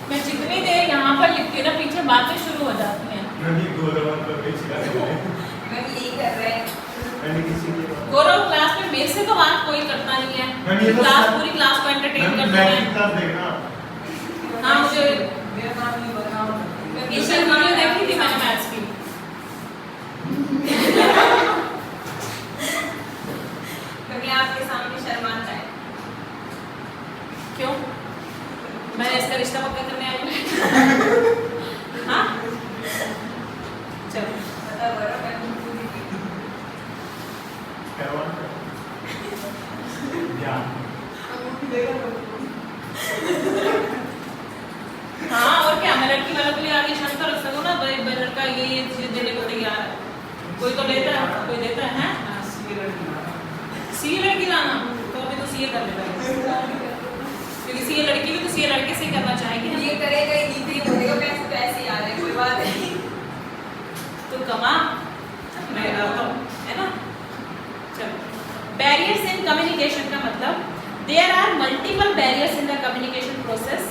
मैं जितनी देर यहाँ पर लिखती हूँ ना पीछे बातें शुरू हो जाती हैं। गौरव क्लास में मेरे से तो बात कोई करता नहीं है, क्लास पूरी क्लास को एंटरटेन करता है। हाँ मुझे ईशर वीडियो देखी थी मैंने मैथ्स की। क्योंकि आपके सामने शर्माता है। क्यों? मैंने इसका रिश्ता पक्का करने आई हूँ। हाँ चलो बता बड़ा मैं पूरी हाँ और क्या, मैं लड़की वालों के लिए आगे शर्त रख सकूँ ना, भाई लड़का ये चीज देने को तैयार है, कोई तो लेता है कोई देता है। सी लड़की लाना तो अभी तो सीए कर लेगा, क्योंकि सीए लड़की भी तो सीए लड़के से करना चाहेगी। ये करेगा ही नहीं, बोलेगा पैसे पैसे आ रहे हैं, कोई बात नहीं। तो कमा मैं रहता हूँ, है ना। चलो बैरियर्स इन कम्युनिकेशन का मतलब there are multiple barriers in the communication process.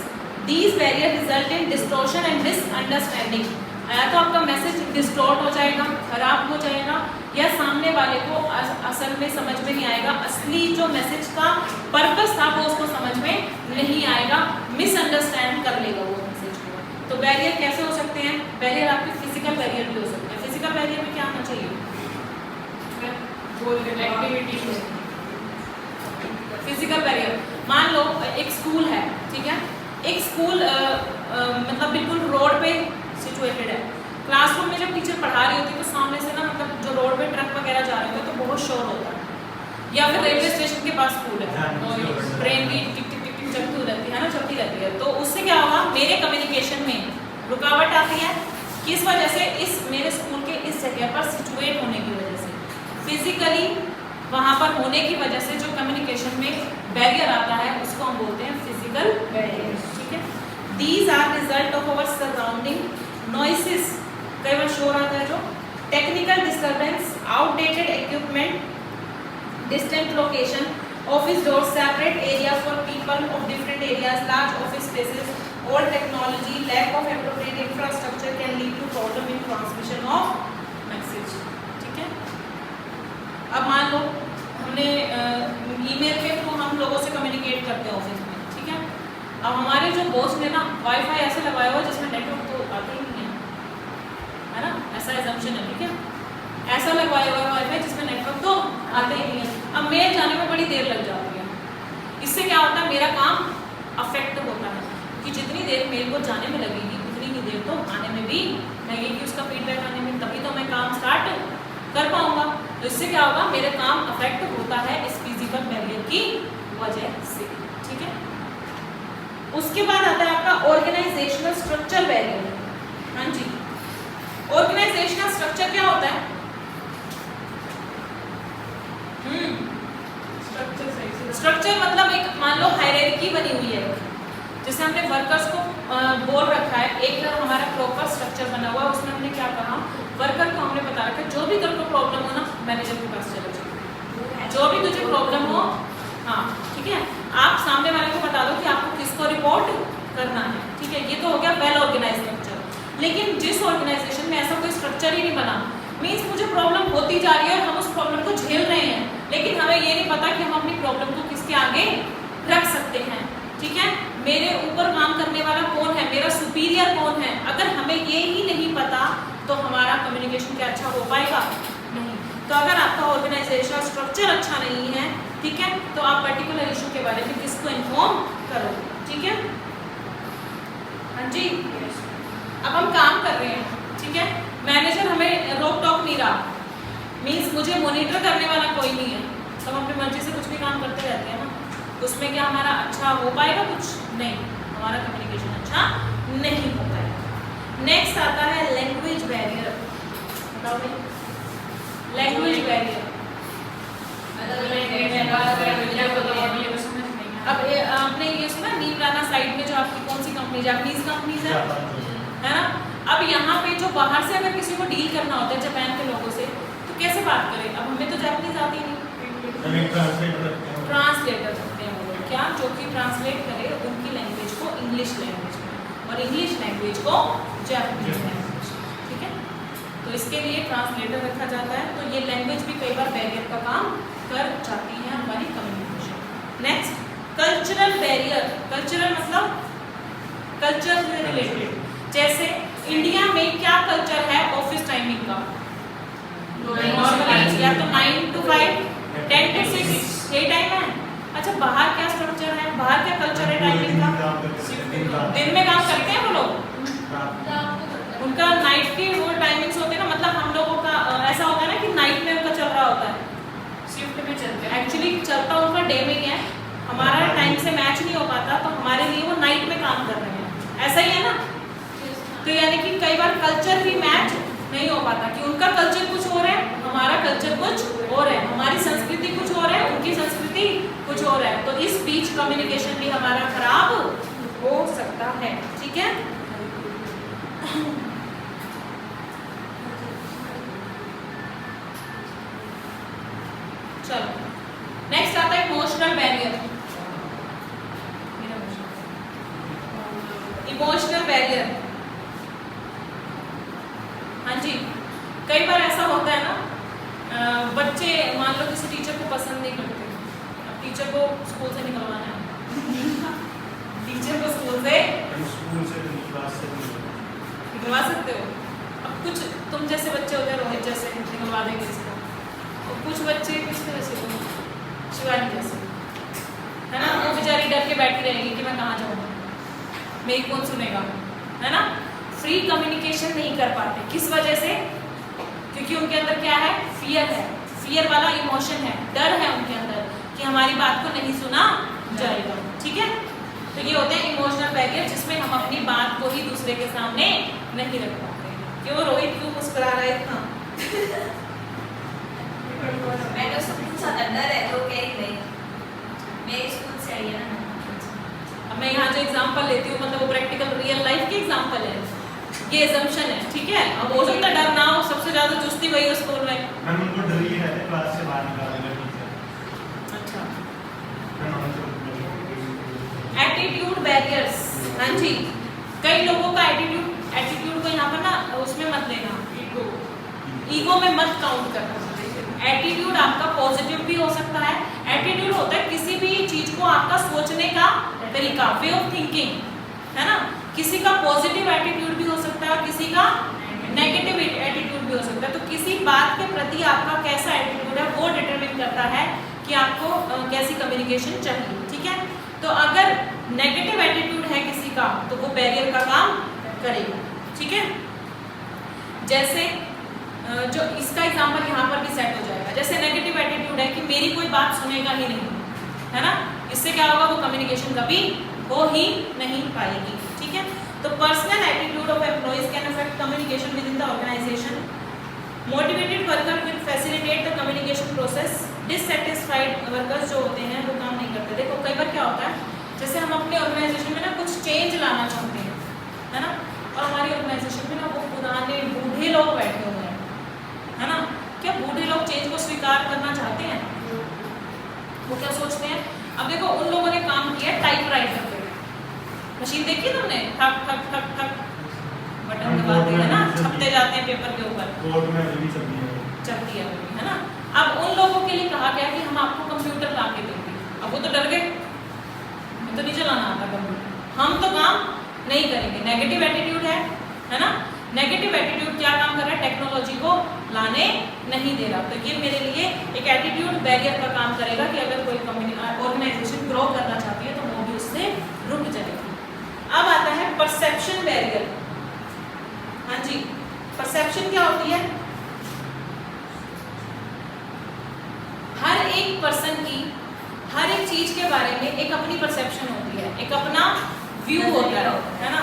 These barrier result in distortion and misunderstanding. या तो आपका मैसेज डिस्टॉर्ट हो जाएगा, खराब हो जाएगा, या सामने वाले को असल में समझ में नहीं आएगा, असली जो मैसेज का पर्पस था वो उसको समझ में नहीं आएगा, मिसअंडरस्टैंड कर लेगा वो मैसेज को। तो बैरियर कैसे हो सकते हैं? बैरियर आपके फिजिकल बैरियर भी हो सकते हैं। फिजिकल बैरियर में क्या होना चाहिए? एक्टिविटी में फिजिकल बैरियर। मान लो एक स्कूल है, ठीक है, एक स्कूल मतलब बिल्कुल रोड पे सिचुएटेड है। क्लासरूम में जब टीचर पढ़ा रही होती है तो सामने से ना मतलब जो रोड पे ट्रक वगैरह जा रहे होते हैं तो बहुत शोर होता है, या फिर रेलवे स्टेशन के पास स्कूल है और ट्रेन की टिक टिक टिक टिक चलती रहती है ना, चलती रहती है। तो उससे क्या होगा, मेरे कम्युनिकेशन में रुकावट आती है। किस वजह से? इस मेरे स्कूल के इस जगह पर सिचुएट होने की वजह से, फिजिकली वहाँ पर होने की वजह से जो कम्युनिकेशन में बैरियर आता है उसको हम बोलते हैं फिजिकल बैरियर, ठीक है। These are result of our surrounding noises, कई बार शोर आता है जो, technical disturbance, outdated equipment, distant location, office doors, separate areas for people of different areas, large office spaces, old technology, lack of appropriate infrastructure can lead to problem in transmission of message, ठीक है। अब मान लो हमने email के through हम लोगों से communicate करते हैं ऑफिस में, ठीक है। अब हमारे जो बॉस ने ना वाईफाई ऐसे लगाया हुआ जिसमें नेटवर्क तो आता ही नहीं है ना, ऐसा एजम्पशन है, ठीक है। ऐसा लगवाया हुआ है वाईफाई जिसमें नेटवर्क तो आते ही नहीं है। अब मेल जाने में बड़ी देर लग जाती है, इससे क्या होता है, मेरा काम अफेक्ट होता है कि जितनी देर मेल को जाने में लगेगी उतनी ही देर तो आने में भी लगेगी, उसका फीडबैक आने में, तभी तो मैं काम स्टार्ट कर पाऊंगा। तो इससे क्या होगा, मेरा काम अफेक्ट होता है इस फिजिकल बैरियर की वजह से, ठीक है। उसके बाद आता है आपका ऑर्गेनाइजेशनल स्ट्रक्चर बैरियर। हाँ जी, ऑर्गेनाइजेशनल स्ट्रक्चर क्या होता है? स्ट्रक्चर मतलब एक मान लो हायरार्की बनी हुई है, जैसे हमने वर्कर्स को बोल रखा है, एक हमारा प्रॉपर स्ट्रक्चर बना हुआ है, उसमें हमने क्या कहा, वर्कर को हमने बता रखा है जो भी तेरे को प्रॉब्लम हो ना मैनेजर के पास चलो जाओ, जो भी तुझे प्रॉब्लम हो, हाँ ठीक है, आप सामने वाले को बता दो कि आपको किसको रिपोर्ट करना है, ठीक है। ये तो हो गया वेल ऑर्गेनाइज स्ट्रक्चर। लेकिन जिस ऑर्गेनाइजेशन में ऐसा कोई स्ट्रक्चर ही नहीं बना, मीन्स मुझे प्रॉब्लम होती जा रही है और हम उस प्रॉब्लम को झेल रहे हैं, लेकिन हमें ये नहीं पता कि तो हमारा कम्युनिकेशन क्या अच्छा हो पाएगा? नहीं। तो अगर आपका ऑर्गेनाइजेशन स्ट्रक्चर अच्छा नहीं है, ठीक है, तो आप पर्टिकुलर इशू के बारे में किसको इन्फॉर्म करो, ठीक है? हाँ जी, अब हम काम कर रहे हैं, ठीक है, मैनेजर हमें रोक टोक नहीं रहा, मीन्स मुझे मॉनिटर करने वाला कोई नहीं है, तो हम अपनी मर्जी से कुछ भी काम करते रहते हैं ना, उसमें क्या हमारा अच्छा हो पाएगा? कुछ नहीं, हमारा कम्युनिकेशन अच्छा नहीं हो पाएगा। नेक्स्ट आता है लैंग्वेज बैरियर। बताओ भाई, लैंग्वेज बैरियर। अब आपने ये सुना नीमराना साइड में जो आपकी कौन सी कंपनी, जापानीज कंपनीज है ना? अब यहाँ पे जो बाहर से अगर किसी को डील करना होता है जापान के लोगों से, तो कैसे बात करें? अब हमें तो जापानीज आती नहीं, ट्रांसलेटर रखते हैं वो लोग, क्या, जो कि ट्रांसलेट करे उनकी लैंग्वेज को इंग्लिश लैंग्वेज में और इंग्लिश लैंग्वेज को जापानीज लैंग्वेज, ठीक है? तो इसके लिए ट्रांसलेटर रखा जाता है। तो ये लैंग्वेज भी कई बार बैरियर का काम कर जाती है हमारी communication. Next, cultural barrier. Cultural मतलब कल्चर से रिलेटेड, जैसे इंडिया में क्या कल्चर है ऑफिस टाइमिंग का? नॉर्मली या तो 9 to 5, 10 to 6 ये टाइम है। अच्छा, बाहर क्या स्ट्रक्चर है, बाहर क्या कल्चर है टाइमिंग का? दिन में काम करते हैं वो लोग, उनका नाइट की वो टाइमिंग्स होते हैं ना, मतलब हम लोगों का ऐसा होता है ना कि नाइट में उनका चल रहा होता है, शिफ्ट में चलते हैं, एक्चुअली चलता उनका डे में ही है, हमारा टाइम से मैच नहीं हो पाता, तो हमारे लिए वो नाइट में काम कर रहे हैं, ऐसा ही है ना? तो यानी कि कई बार कल्चर भी मैच नहीं हो पाता कि उनका कल्चर कुछ और है, हमारा कल्चर कुछ और है, हमारी संस्कृति कुछ और है, उनकी संस्कृति कुछ और है, तो इस बीच कम्युनिकेशन भी हमारा खराब हो सकता है, ठीक है? चलो, नेक्स्ट आता है इमोशनल बैरियर। इमोशनल बैरियर, हाँ जी, कई बार ऐसा होता है ना, बच्चे मान लो किसी टीचर को पसंद नहीं करते, अब टीचर को स्कूल से निकलवाना है टीचर को स्कूल से निकलवा सकते हो। अब कुछ तुम जैसे बच्चे होते हैं, रोहित जैसे, निकलवा देंगे इसको, और कुछ बच्चे किस तरह से, शिवानी जैसे, है ना, वो बेचारी डर के बैठी रहेगी कि मैं कहाँ जाऊँगा, मेरी कौन सुनेगा, है ना? फ्री कम्युनिकेशन नहीं कर पाते, किस वजह से? क्योंकि उनके अंदर क्या है? फियर है, फियर वाला इमोशन है, डर है उनके अंदर कि हमारी बात को नहीं सुना जाएगा, ठीक है? तो ये होते हैं इमोशनल बैरियर, जिसमें हम अपनी बात को ही दूसरे के सामने नहीं रख पाते। क्यों रोहित, क्यों मुस्कुरा रहा है इतना? मैंने उससे पूछा था, डर है तो कह रही नहीं, मेरे स्कूल से आई है ना। अब मैं यहाँ जो एग्जांपल लेती हूँ, मतलब वो प्रैक्टिकल रियल लाइफ के एग्जांपल है, ये assumption है, ठीक है? अब हो सकता है डर ना हो, सबसे ज्यादा चुस्ती वही है स्कूल में। मैम उनको डर ही रहता है क्लास से बाहर निकालने का टीचर। अच्छा, मैम एटीट्यूड बैरियर्स, हाँ जी, कई लोगों का एटीट्यूड को यहाँ पर ना उसमें मत लेना, ईगो में मत काउंट करना। एटीट्यूड आपका पॉजिटिव भी हो सकता है। एटीट्यूड होता है किसी भी चीज को आपका सोचने का तरीका, वे ऑफ थिंकिंग, है ना? किसी का पॉजिटिव एटीट्यूड भी हो सकता है, किसी का नेगेटिव एटीट्यूड भी हो सकता है। तो किसी बात के प्रति आपका कैसा एटीट्यूड है वो डिटरमिन करता है कि आपको कैसी कम्युनिकेशन चाहिए, ठीक है? तो अगर नेगेटिव एटीट्यूड है किसी का तो वो बैरियर का काम करेगा, ठीक है? जैसे जो इसका एग्जांपल यहाँ पर भी सेट हो जाएगा, जैसे नेगेटिव एटीट्यूड है कि मेरी कोई बात सुनेगा ही नहीं, है ना? इससे क्या होगा? वो कम्युनिकेशन कभी हो ही नहीं पाएगी, ठीक है? तो personal attitude of employees can affect communication within the organisation. Motivated worker will facilitate the communication process. Dissatisfied workers जो होते हैं वो काम नहीं करते। देखो कई बार क्या होता है, जैसे हम अपने ऑर्गेनाइजेशन में ना कुछ चेंज लाना चाहते हैं, है ना? और हमारी ऑर्गेनाइजेशन में ना वो पुराने बूढ़े लोग बैठे हुए हैं, है ना? क्या बूढ़े लोग चेंज को स्वीकार करना चाहते हैं? वो क्या सोचते हैं? अब देखो उन लोगों ने काम किया टाइपराइटर पे, मशीन देखी तुमने? ठक ठक ठक ठक बटन दबाते हैं ना, छपते जाते हैं पेपर के ऊपर, कोर्ट में भी चलती है ना? अब उन लोगों के लिए कहा गया कि हम आपको कंप्यूटर ला के देंगे। अब वो तो डर गए, हमें तो नहीं चलाना आता कंप्यूटर, हम तो काम नहीं करेंगे। नेगेटिव एटीट्यूड है ना? नेगेटिव एटीट्यूड क्या काम कर रहा है, टेक्नोलॉजी को लाने नहीं दे रहा। तो ये मेरे लिए एक एटीट्यूड बैरियर का काम करेगा कि अगर कोई ऑर्गेनाइजेशन ग्रो करना चाहती है तो वो भी उससे रुक जाएगी। अब आता है परसेप्शन बैरियर। हाँ जी, परसेप्शन क्या होती है? हर एक पर्सन की हर एक चीज के बारे में एक अपनी परसेप्शन होती है, एक अपना व्यू होता है ना,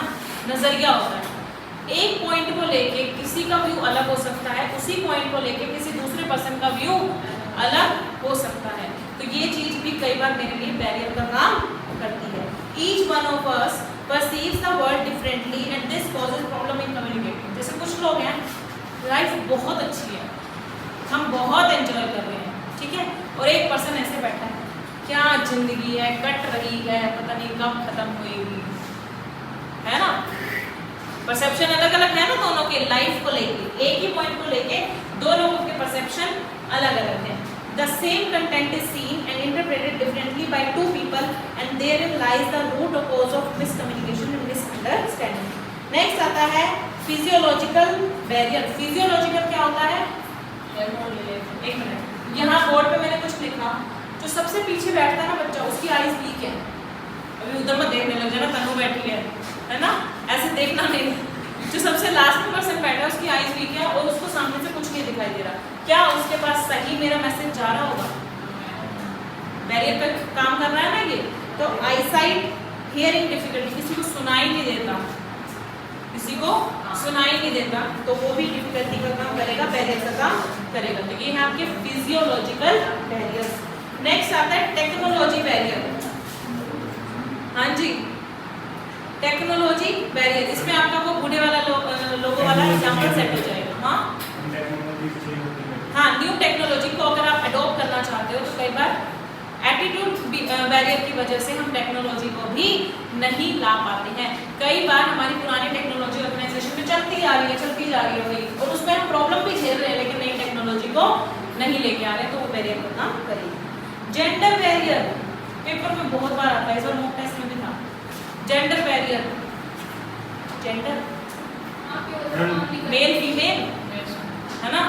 नजरिया होता है। एक पॉइंट को लेके किसी का व्यू अलग हो सकता है, उसी पॉइंट को लेके किसी दूसरे पर्सन का व्यू अलग हो सकता है। तो ये चीज भी कई बार मेरे लिए बैरियर का काम करती है। Each one of us perceives the world differently and this causes problem in communicating. जैसे कुछ लोग हैं, लाइफ बहुत अच्छी है, हम बहुत एंजॉय कर रहे हैं, ठीक है, और एक पर्सन ऐसे बैठा है, क्या जिंदगी है, कट रही है, पता नहीं कब खत्म होएगी, है ना। परसेप्शन अलग अलग है ना दोनों के, लाइफ को लेके, एक ही पॉइंट को लेके दो लोगों के परसेप्शन अलग अलग है। The same content is seen and interpreted differently by two people and therein lies the root cause of miscommunication and misunderstanding. Next आता है physiological barrier। physiological क्या होता है? एक मिनट, यहाँ बोर्ड पे मैंने कुछ लिखा, जो सबसे पीछे बैठता है ना बच्चा, उसकी आईज वीक है। अभी उधर मत देखने लग जाना, तनु बैठी है ना, ऐसे देखना नहीं। जो सबसे लास्ट में पर्सन बैठा है उसकी आईज वीक है और उसको सामने से कुछ नहीं दिखाई दे रहा, क्या उसके पास सही मेरा मैसेज जा रहा होगा? बैरियर पे काम कर रहा है ना ये। तो आईसाइट, हियरिंग डिफिकल्टी, किसी को सुनाई नहीं देता, किसी को सुनाई नहीं देता, तो वो भी डिफिकल्टी का काम करेगा, बैरियर का काम करेगा। तो ये है आपके फिजियोलॉजिकल बैरियर्स। नेक्स्ट आता है टेक्नोलॉजी बैरियर। हाँ जी, टेक्नोलॉजी बैरियर, इसमें आपका वो बूढ़े वाला लोगो वाला एग्जांपल सेट हो जाएगा। हाँ, न्यू टेक्नोलॉजी को अगर आप अडॉप्ट करना चाहते हो तो कई बार एटीट्यूड बैरियर की वजह से हम टेक्नोलॉजी को भी नहीं ला पाते हैं। कई बार हमारी पुरानी टेक्नोलॉजी ऑर्गेनाइजेशन में चलती आ रही है वही, और उसमें हम प्रॉब्लम भी झेल रहे हैं, लेकिन नई टेक्नोलॉजी को नहीं लेके आ रहे, तो वो बैरियर का काम करेगी। जेंडर बैरियर पेपर में बहुत बार आता है, इस बार मॉक टेस्ट में भी था। Gender barrier, gender male female है ना,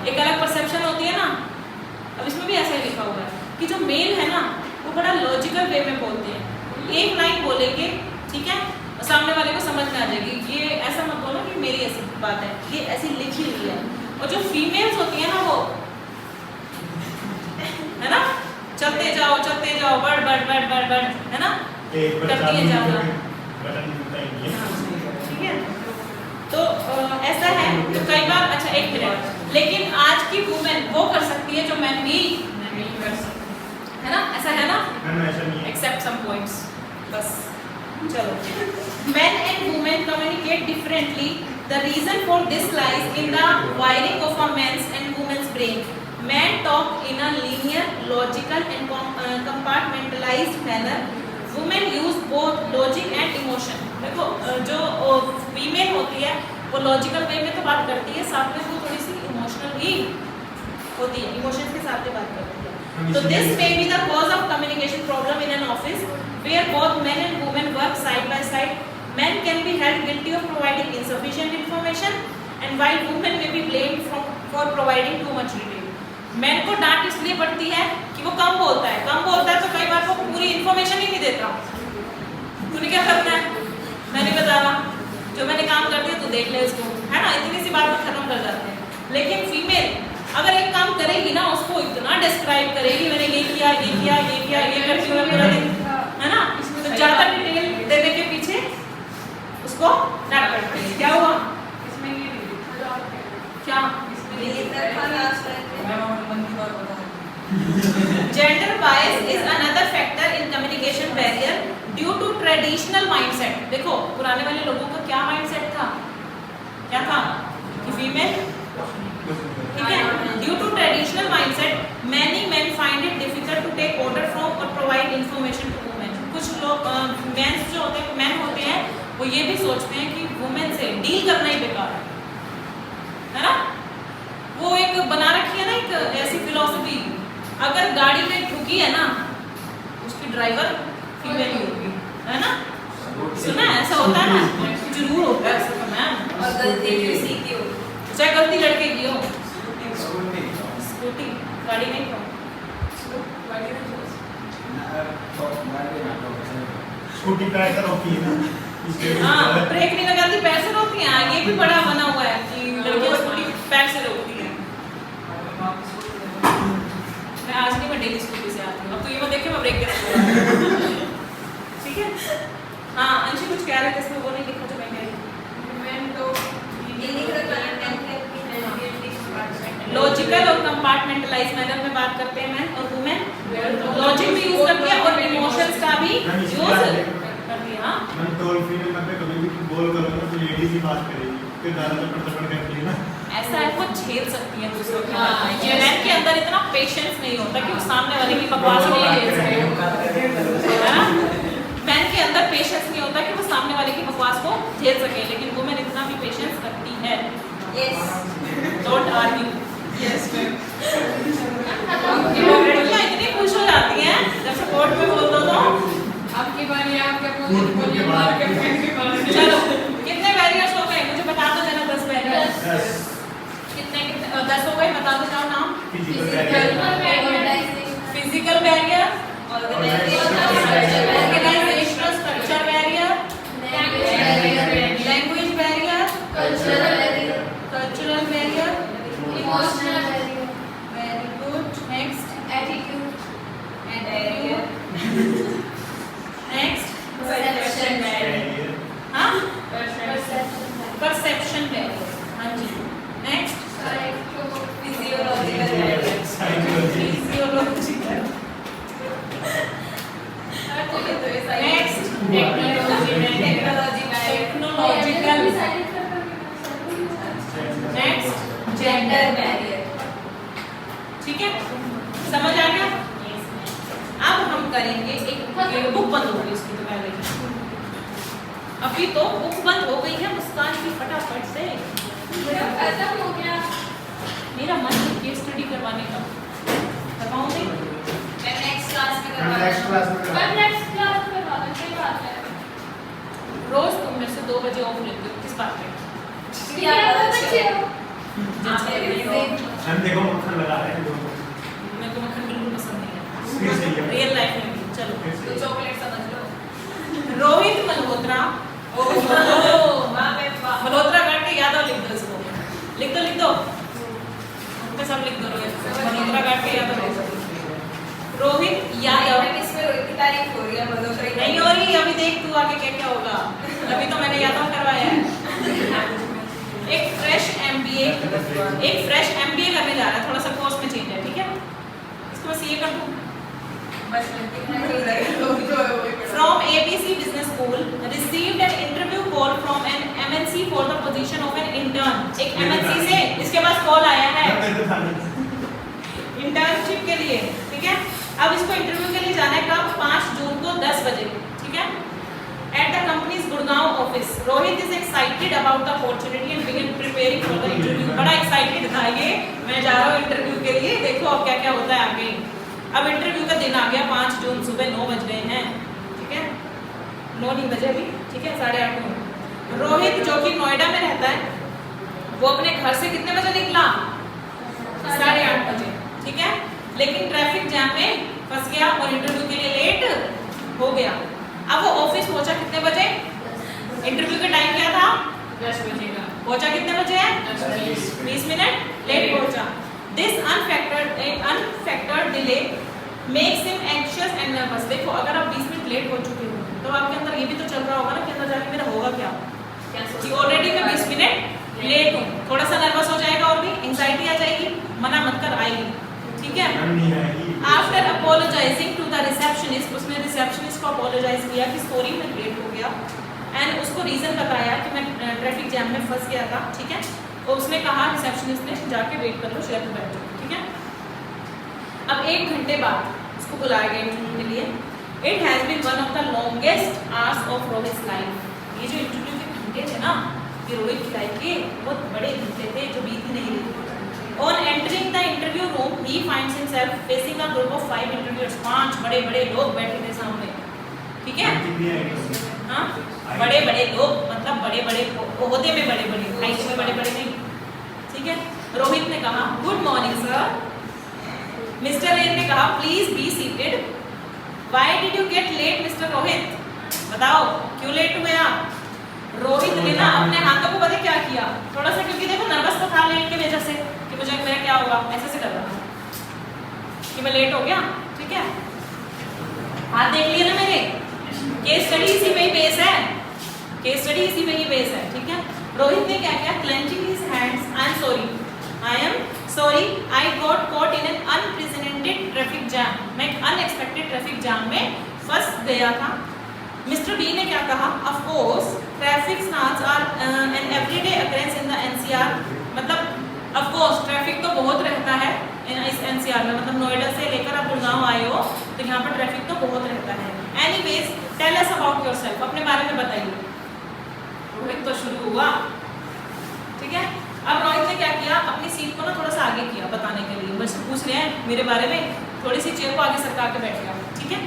एक अलग परसेप्शन होती है ना। अब इसमें भी ऐसा ही लिखा हुआ है कि जो मेल है ना वो बड़ा लॉजिकल वे में बोलते हैं, एक लाइन बोलेंगे, ठीक है, और सामने वाले को समझ में आ जाएगी। ये ऐसा मत बोलो कि मेरी ऐसी बात है, ये ऐसी लिखी हुई है। और जो फीमेल्स होती है ना वो, है ना, चलते जाओ बढ़ बढ़ बढ़ बढ़ बढ़, है ना, करती है ज्यादा, ठीक है। तो ऐसा है। तो कई बार, अच्छा एक मिनट, लेकिन आज की वुमेन वो कर सकती है जो मैन भी नहीं कर सकती, है ना, ऐसा है ना, एक्सेप्ट सम पॉइंट्स, बस चलो। Men and women communicate differently. The reason for this lies in the wiring of a man's and woman's brain. Men talk in a linear, logical and compartmentalized manner. Women use both logic and emotion. देखो जो female होती है वो logical वे में तो बात करती है, साथ में वो थोड़ी सी इमोशनल भी होती है, इमोशंस के साथ भी बात करती है। तो this may be the cause of communication problem in an office where both men and women work side by side. Men can be held guilty of providing insufficient information and while women may be blamed for providing too much detail. Man को डांट इसलिए पड़ती है कि वो कम बोलता है तो कई बार वो पूरी इन्फॉर्मेशन ही नहीं देता। तूने क्या करना है, मैं नहीं बता रहा, जो मैंने काम कर दिया तो देख ले इसको, है ना, इतनी सी बात में खत्म कर जाते हैं। लेकिन फीमेल अगर एक काम करेगी ना, उसको इतना डिस्क्राइब करेगी, मैंने ये किया ये करती हूँ पूरा दिन, है ना, तो ज्यादा डिटेल देने के पीछे उसको डांट पड़ती है। क्या हुआ इसमें, ये क्या Gender bias is another factor in communication barrier due to traditional mindset. देखो पुराने वाले लोगों का क्या mindset था, क्या था कि फीमेल, ठीक है, due to traditional mindset many men find it difficult to take order from or provide information to women. कुछ लोग men जो होते हैं, men होते हैं, वो ये भी सोचते हैं कि women से डील करना ही बेकार है ना। वो एक बना रखी है ना एक ऐसी फिलॉसफी, अगर गाड़ी में ठुकी है ना उसकी ड्राइवर फीमेल ही होगी, है ना, सुना है ऐसा होता है ना, जरूर होता है ऐसा। मैम और गलती किसी की होगी, चाहे गलती लड़के की हो। स्कूटी स्कूटी गाड़ी नहीं हो। स्कूटी पैर से रोकी है ना इसलिए हाँ ब्रेक नहीं लगाती पैर से रोकती हैं। ये भी बड़ा बना हुआ है कि लड़कियां स्कूटी पैर से रोकती हैं। मैं आज नहीं, मैं डेली स्कूटी से आती हूँ। अब तो ये मत देखिए मैं ब्रेक कैसे लगाती हूँ। ठीक है। हाँ अंशी कुछ कह रहे थे इसमें, वो नहीं लिखा जो मैं कह रही थी। लॉजिकल और कंपार्टमेंटलाइज मैनर में बात करते हैं मैन और वुमेन। लॉजिक भी यूज करती है और इमोशंस का भी यूज करती है। हाँ मैं टोल फ्री में कभी भी बोल करूँगा तो लेडीज ही बात करेगी, फिर ज़्यादा चपड़ करती है ना। ऐसा है वो झेल सकती है दूसरों की बात। मैन के अंदर इतना पेशेंस नहीं होता कि वो सामने वाले की बकवास नहीं झेल सके। मैन के अंदर पेशेंस नहीं होता कि वो सामने वाले की बकवास को झेल सके, लेकिन वुमेन इतना भी पेशेंस रखती है। Yes don't argue. यस लड़कियां इतनी खुश हो जाती हैं जब सपोर्ट में बोल दो तो। आपकी बारी है, आपके बोलिए मार के फेंक के मार के। चलो कितने बैरियर्स हो गए मुझे बता दो जरा। 10 बैरियर्स कितने 10 हो गए, बता दो जाओ नाम। Physical barrier, organisational structure barrier, language barrier, cultural barrier, very good. Next next हाँ परसेप्शन बैरियर। हाँ जी next physiological next technological next gender barrier. ठीक है समझ आ गया। अब हम करेंगे एक बुक बंद हो गई उसकी तो पहले। अभी तो बुक बंद हो गई है मुस्कान की फटाफट से। खत्म हो गया। मेरा मन है केस स्टडी करवाने का, करवाऊंगी मैं नेक्स्ट क्लास में हम नेक्स्ट क्लास में पर नेक्स्ट क्लास में बात है, सही बात है। रोज तुम मेरे से 2 बजे ऑफ लेते हो, किस बात पे? क्या बच्चे हो? हम देखो मक्खन लगा रहे हैं दोनों। मेरे को मक्खन बिल्कुल पसंद नहीं फिर सही है है। रियल लाइफ में भी। चलो तो चॉकलेट समझ लो। रोहित मल्होत्रा। मल्होत्रा करके यादव लिख दो इसको। लिख दो उनके सब लिख दो। रोहित मल्होत्रा करके यादव लिख दो। रोहित यादव। इसमें रोहित की तारीफ हो रही है, मल्होत्रा की नहीं हो रही, अभी देख तू आगे क्या क्या होगा। अभी तो मैंने यादव करवाया है। एक फ्रेश एमबीए करने जा रहा है, थोड़ा सा कोर्स में चेंज है। ठीक है इसको बस ये कर दूं। बस लिखना ही रहेगा। From ABC Business School received an interview call from an MNC for the position of an intern। एक MNC से इसके पास कॉल आया है इंटर्नशिप के लिए। ठीक है अब इसको इंटरव्यू के लिए जाना है कब? 5 जून को 10 बजे। ठीक है at the company's Gurgaon office। Rohit is excited about the opportunity and began preparing for the interview। बड़ा excited था ये, मैं जा रहा हूँ इंटरव्यू के लिए, देखो अब क्या क्या होता है आगे। अब इंटरव्यू का दिन आ गया 5 जून सुबह 9 बज गए हैं। ठीक है 9 नहीं बजे अभी। ठीक है 8:30 में। रोहित जो कि नोएडा में रहता है वो अपने घर से कितने बजे निकला? 8:30 बजे। ठीक है लेकिन ट्रैफिक जैम में फंस गया और इंटरव्यू के लिए लेट हो गया। अब वो ऑफिस पहुंचा कितने बजे? इंटरव्यू का टाइम क्या था? 10 बजे का। पहुंचा कितने बजे है? 20 मिनट लेट पहुंचा। This unfactored delay makes him anxious and nervous. देखो अगर आप 20 मिनट लेट हो चुके हो तो आपके अंदर ये भी तो चल रहा होगा ना कि अंदर जाके मेरा होगा क्या कि ऑलरेडी मैं 20 मिनट लेट हूँ। थोड़ा सा नर्वस हो जाएगा और भी एंजाइटी आ जाएगी, मना मत कर आएगी। ठीक है after apologising to the receptionist, उसने रिसेप्शनिस्ट को अपोलोजाइज किया कि सॉरी मैं लेट हो गया एंड उसको रीजन बताया कि मैं ट्रैफिक जैम में फंस गया था। ठीक है और उसने कहा रिसेप्शनिस्ट ने जाके वेट कर लो, शेयर पे बैठ जाओ। ठीक है अब 1 घंटे बाद उसको बुलाया गया इंटरव्यू के लिए। It has been one of the longest hours of Rohit's life. ये जो इंटरव्यू के घंटे थे ना ये रोहित की लाइफ के बहुत बड़े घंटे थे जो बीत ही नहीं रहे। On entering the interview room, he finds himself facing a group of 5 interviewers। 5 बड़े-बड़े लोग बैठे थे सामने। ठीक है हाँ बड़े-बड़े लोग मतलब बड़े-बड़े ओहदे में बड़े-बड़े, हाइट में बड़े-बड़े नहीं। ठीक है। रोहित ने कहा good morning sir. Mister A ने कहा please be seated. Why did you get late mister Rohit? बताओ क्यों लेट हुए आप? रोहित ने ना अपने हाथों को पता क्या किया, थोड़ा सा, क्योंकि देखो नर्वस तो था लेट की वजह से कि मुझे मेरा क्या होगा, ऐसे से कर रहा था कि मैं लेट हो गया। ठीक है, हाथ देख लिए ना मेरे। केस स्टडी इसी पे ही बेस है, केस स्टडी इसी पे ही बेस है। ठीक है। रोहित ने क्या किया, clenching his hands, I am sorry I got caught in an unprecedented traffic jam. मैं एक अनएक्सपेक्टेड ट्रैफिक जैम में फंस गया था। मिस्टर बी ने क्या कहा, of course traffic snaps are an everyday occurrence in the NCR. मतलब ऑफ कोर्स ट्रैफिक तो बहुत रहता है इस एनसीआर में, मतलब नोएडा से लेकर आप गुड़गांव आए हो तो यहाँ पर ट्रैफिक तो बहुत रहता है। Anyways tell us about yourself, अपने बारे में बताइए। रोहित तो शुरू हुआ। ठीक है। अब रोहित ने क्या किया, अपनी सीट को ना थोड़ा सा आगे किया बताने के लिए, बस पूछ रहे हैं मेरे बारे में, थोड़ी सी चेयर को आगे सरका के बैठ गया। ठीक है।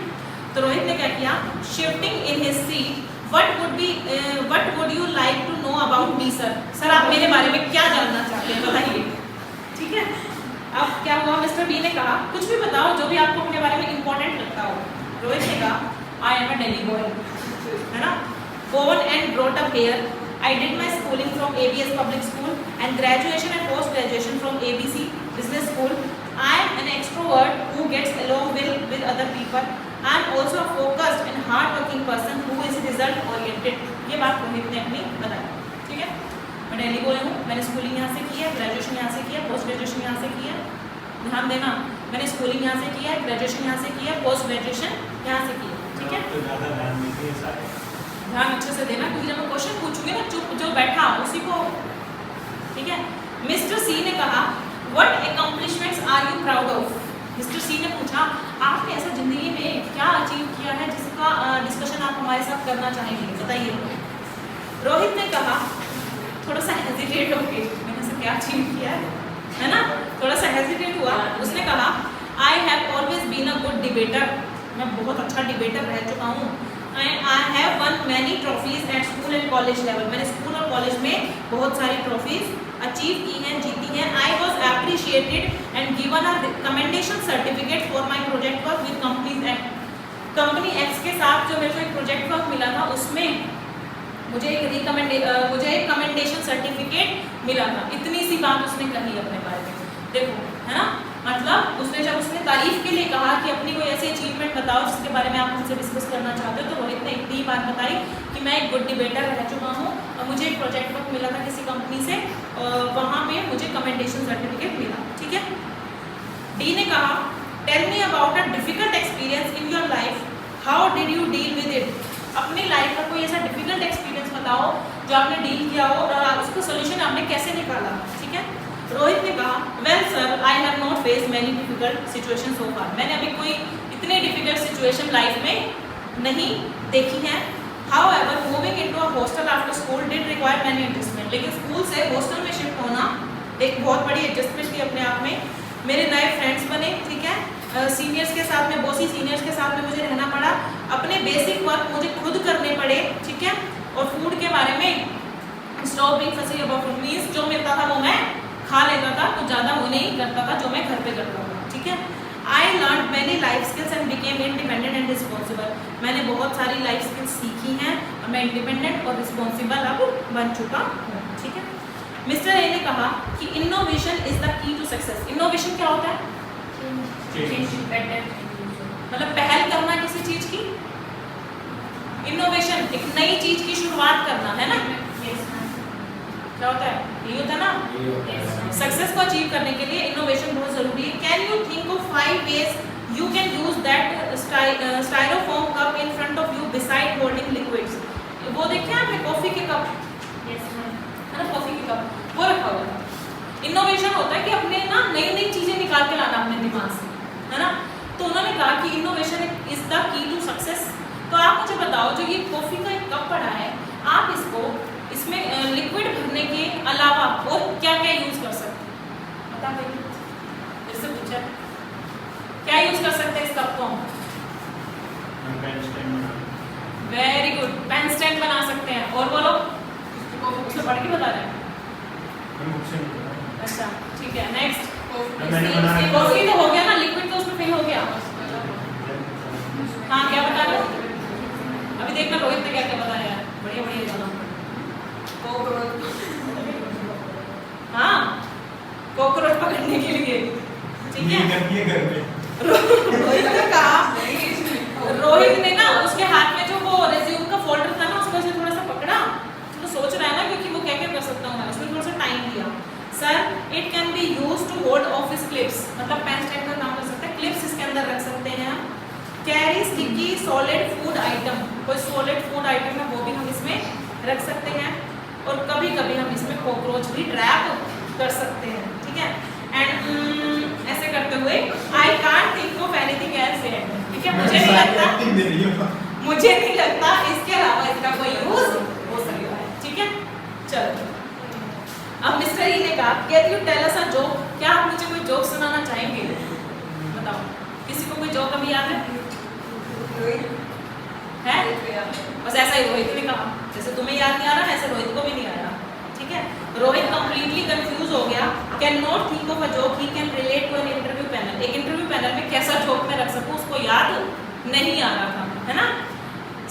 तो रोहित ने क्या किया, shifting in his seat, what would you like to know about me sir? Sir आप मेरे बारे में क्या जानना चाहते हैं बताइए। ठीक है। अब क्या हुआ, मिस्टर बी ने कहा कुछ भी बताओ जो भी आपको अपने बारे में इंपॉर्टेंट लगता हो। रोहित ने कहा I am a Delhi boy, है ना, born and brought up here. I did my schooling from ABS Public School and graduation and post graduation from ABC Business School. I am an extrovert who gets along well with other people. I am also a focused and hard working person who is result oriented. ये बात रोहित ने अपनी बताई। ठीक है। मैं Delhi boy हूँ, मैंने स्कूलिंग यहाँ से की है, ग्रेजुएशन यहाँ से किया, पोस्ट ग्रेजुएशन यहाँ से की है। ध्यान देना, मैंने स्कूलिंग यहाँ से की है, ग्रेजुएशन यहाँ से की है, पोस्ट ग्रेजुएशन यहाँ से की है। ठीक है। तो ज़्यादा ध्यान दीजिए सारे, ध्यान अच्छे से देना, क्योंकि जब मैं क्वेश्चन पूछूंगी ना, चुप जो बैठा उसी को। ठीक है। मिस्टर सी ने कहा what accomplishments are you proud of? Mister C ने पूछा आपने ऐसा जिंदगी में क्या अचीव किया है जिसका डिस्कशन आप हमारे साथ करना चाहेंगे, बताइए। रोहित ने कहा थोड़ा सा हेजिटेट होके, मैंने ऐसा क्या अचीव किया है ना, थोड़ा सा हेजिटेट हुआ। उसने कहा I have always been a good debater, मैं बहुत अच्छा डिबेटर रह चुका हूँ। And I have won many trophies at school and college level. मैंने स्कूल और कॉलेज में बहुत सारी ट्रॉफीज अचीव की हैं, जीती हैं। I was appreciated and given a recommendation certificate for my project work with company x के साथ जो मेरे को एक प्रोजेक्ट वर्क मिला था उसमें मुझे एक कमेंडेशन सर्टिफिकेट मिला था। इतनी सी बात उसने कही अपने बारे में, देखो, है ना। मतलब जब उसने तारीफ के लिए कहा कि अपनी कोई ऐसी अचीवमेंट बताओ जिसके बारे में आप मुझसे डिस्कस करना चाहते हो, तो रोहित ने इतनी बात बताई कि मैं एक गुड डिबेटर रह चुका हूँ और मुझे एक प्रोजेक्ट वर्क मिला था किसी कंपनी से, वहाँ पे मुझे कमेंडेशन सर्टिफिकेट मिला। ठीक है। डी ने कहा tell me about a difficult experience in your life, how did you deal with it? अपनी लाइफ का कोई ऐसा डिफिकल्ट एक्सपीरियंस बताओ जो आपने डील किया हो और उसका सोल्यूशन आपने कैसे निकाला। ठीक है। रोहित ने कहा well sir I have not face many difficult situation so far, मैंने अभी कोई इतनी डिफिकल्ट सिचुएशन लाइफ में नहीं देखी है। However moving into a hostel after school did require many adjustment, लेकिन स्कूल से हॉस्टल में शिफ्ट होना एक बहुत बड़ी एडजस्टमेंट थी अपने आप में। मेरे नए फ्रेंड्स बने। ठीक है। सीनियर्स के साथ में, बॉसी सीनियर्स के साथ में मुझे रहना पड़ा, अपने बेसिक वर्क मुझे खुद करने पड़े। ठीक है। और फूड के बारे में स्टॉप बीइंग फसी अबाउट फूड, मींस जो मिलता था वो मैं खा लेता था, कुछ ज़्यादा वो नहीं करता था जो मैं घर पे करता था। ठीक है। I learn many life skills and became independent and responsible, मैंने बहुत सारी लाइफ स्किल्स सीखी हैं और मैं इंडिपेंडेंट और रिस्पॉन्सिबल अब बन चुका हूँ। ठीक है। मिस्टर ए ने कहा कि innovation is the key to success. Innovation क्या होता है? मतलब पहल करना किसी चीज की, इनोवेशन एक नई चीज की शुरुआत करना, है ना। क्या होता है? ये होता है ना। सक्सेस को अचीव करने के लिए इनोवेशन बहुत जरूरी है। Can you think of 5 ways you can use that styrofoam cup in front of you beside holding liquids? वो देखिए आपने कॉफी के कप, है ना, कॉफी के कप वो रखा हुआ है। इनोवेशन होता है कि अपने ना नई नई चीजें निकाल के लाना अपने दिमाग से, है ना। तो उन्होंने कहा कि innovation is the key to success. तो आप मुझे बताओ जो ये कॉफी का एक कप पड़ा है, आप इसमें लिक्विड भरने के अलावा और क्या क्या यूज कर सकते हैं? बता देंगे, जैसे पूछा क्या यूज कर सकते हैं इस कप को? वेरी गुड, पेन स्टैंड बना सकते हैं। और बोलो, उसमें पढ़ के बता रहे हैं। अच्छा ठीक है, नेक्स्ट। मैंने बना रखा। कॉफी तो हो गया ना, लिक्विड तो उसमें फिल हो गया। हाँ क्या बता रहे हो? अभी देखना रोहित ने क्या क्या बताया है, बढ़िया बढ़िया गाना। हाँ कॉकरोच पकड़ने के लिए, ठीक है। करती है घर में। रोहित ने कहा, रोहित ने ना उसके हाथ में जो वो रेज्यूम का फोल्डर था ना, उसको ऐसे थोड़ा सा पकड़ा, तो सोच रहा है ना क्योंकि वो क्या क्या कर सकता हूँ मैं, उसमें थोड़ा सा टाइम दिया। Sir it can be use to hold office clips, मतलब पेन स्टैंड का काम कर सकते हैं, क्लिप्स इसके अंदर रख सकते हैं। Carry sticky solid food item, कोई सॉलिड फूड आइटम है वो भी हम इसमें रख सकते हैं, और कभी कभी हम इसमें कॉकरोच भी ट्रैप कर सकते हैं, ठीक है। एंड ऐसे करते हुए I can't think of anything else eight, ठीक है। मुझे नहीं लगता इसके अलावा इसका कोई यूज हो सकता है, ठीक है। चलो अब मिस्टर ई ने कहा can you tell us a joke, क्या आप मुझे कोई जोक सुनाना चाहेंगे? बताओ, किसी को कोई जोक अभी याद है? बस ऐसा ही रोहित ने कहा, जैसे तुम्हें याद नहीं आ रहा ऐसे रोहित को भी नहीं आया, ठीक है। रोहित कंप्लीटली कंफ्यूज हो गया, can not think of a joke he can relate to an interview panel. एक इंटरव्यू पैनल में कैसा जोक मैं रख सकूं उसको याद नहीं आ रहा था, है ना।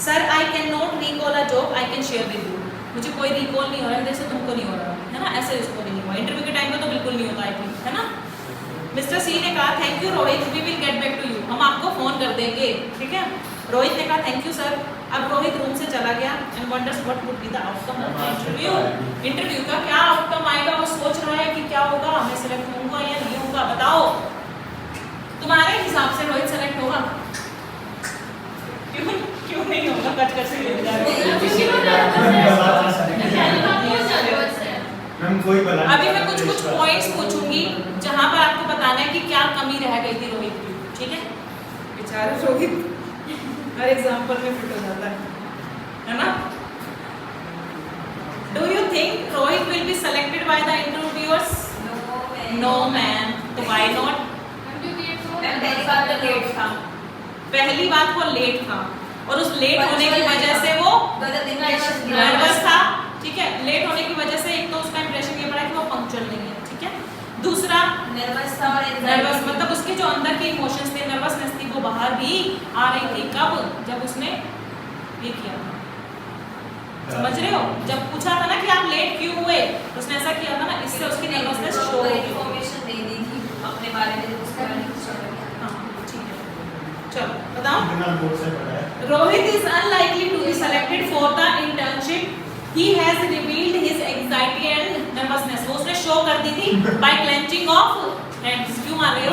Sir I can not recall a joke I can share with you, मुझे कोई रिकॉल नहीं हो रहा है जैसे तुमको नहीं हो रहा है ना, ऐसे उसको भी नहीं हुआ, इंटरव्यू के टाइम पे तो बिल्कुल नहीं होता, आई थिंक, है ना। मिस्टर सी ने कहा thank you Rohit, we will get back to you, हम आपको फोन कर देंगे, ठीक है। रोहित ने कहा थैंक यू सर। अब रोहित रूम से चला गया and wonders what would be the outcome of the interview. Interview का क्या आउटकम आएगा, वो सोच रहा है कि क्या होगा, मैं सिलेक्ट होऊंगा या नहीं होऊंगा, बताओ तुम्हारे हिसाब से रोहित सेलेक्ट होगा? क्यों नहीं होगा? कट कर से ले जा रहे हो। अभी मैं कुछ पॉइंट्स पूछूंगी जहां पर आपको बताना है कि क्या कमी रह गई थी रोहित की, ठीक है। बेचारा रोहित हर एग्जांपल में फिट हो जाता है ना। Do you think Rohit will be selected by the interviewers? No man. तो व्हाई नॉट? पहली बात वो लेट था, और उस लेट होने की वजह से वो नर्वस था, ठीक है। लेट होने की वजह से एक तो उसका इंप्रेशन ये पड़ा कि वो पंक्चुअल नहीं है, ठीक है। दूसरा नर्वस था, और नर्वस मतलब उसके जो अंदर के इमोशंस थे, नर्वसनेस थी, वो बाहर भी आ रही थी। कब? जब उसने ये किया, समझ रहे हो, जब पूछा था ना कि आप लेट क्यों हुए, उसने ऐसा किया था ना, इससे उसकी नर्वसनेस शो हो गई, इन्फॉर्मेशन दे दी थी अपने बारे में, उसका हाँ ठीक है। चलो बताओ। Rohit is unlikely to be selected for the internship, he has revealed his anxiety and nervousness, वो उसने शो कर दी थी by clenching of hands। क्यों मान रहे हो?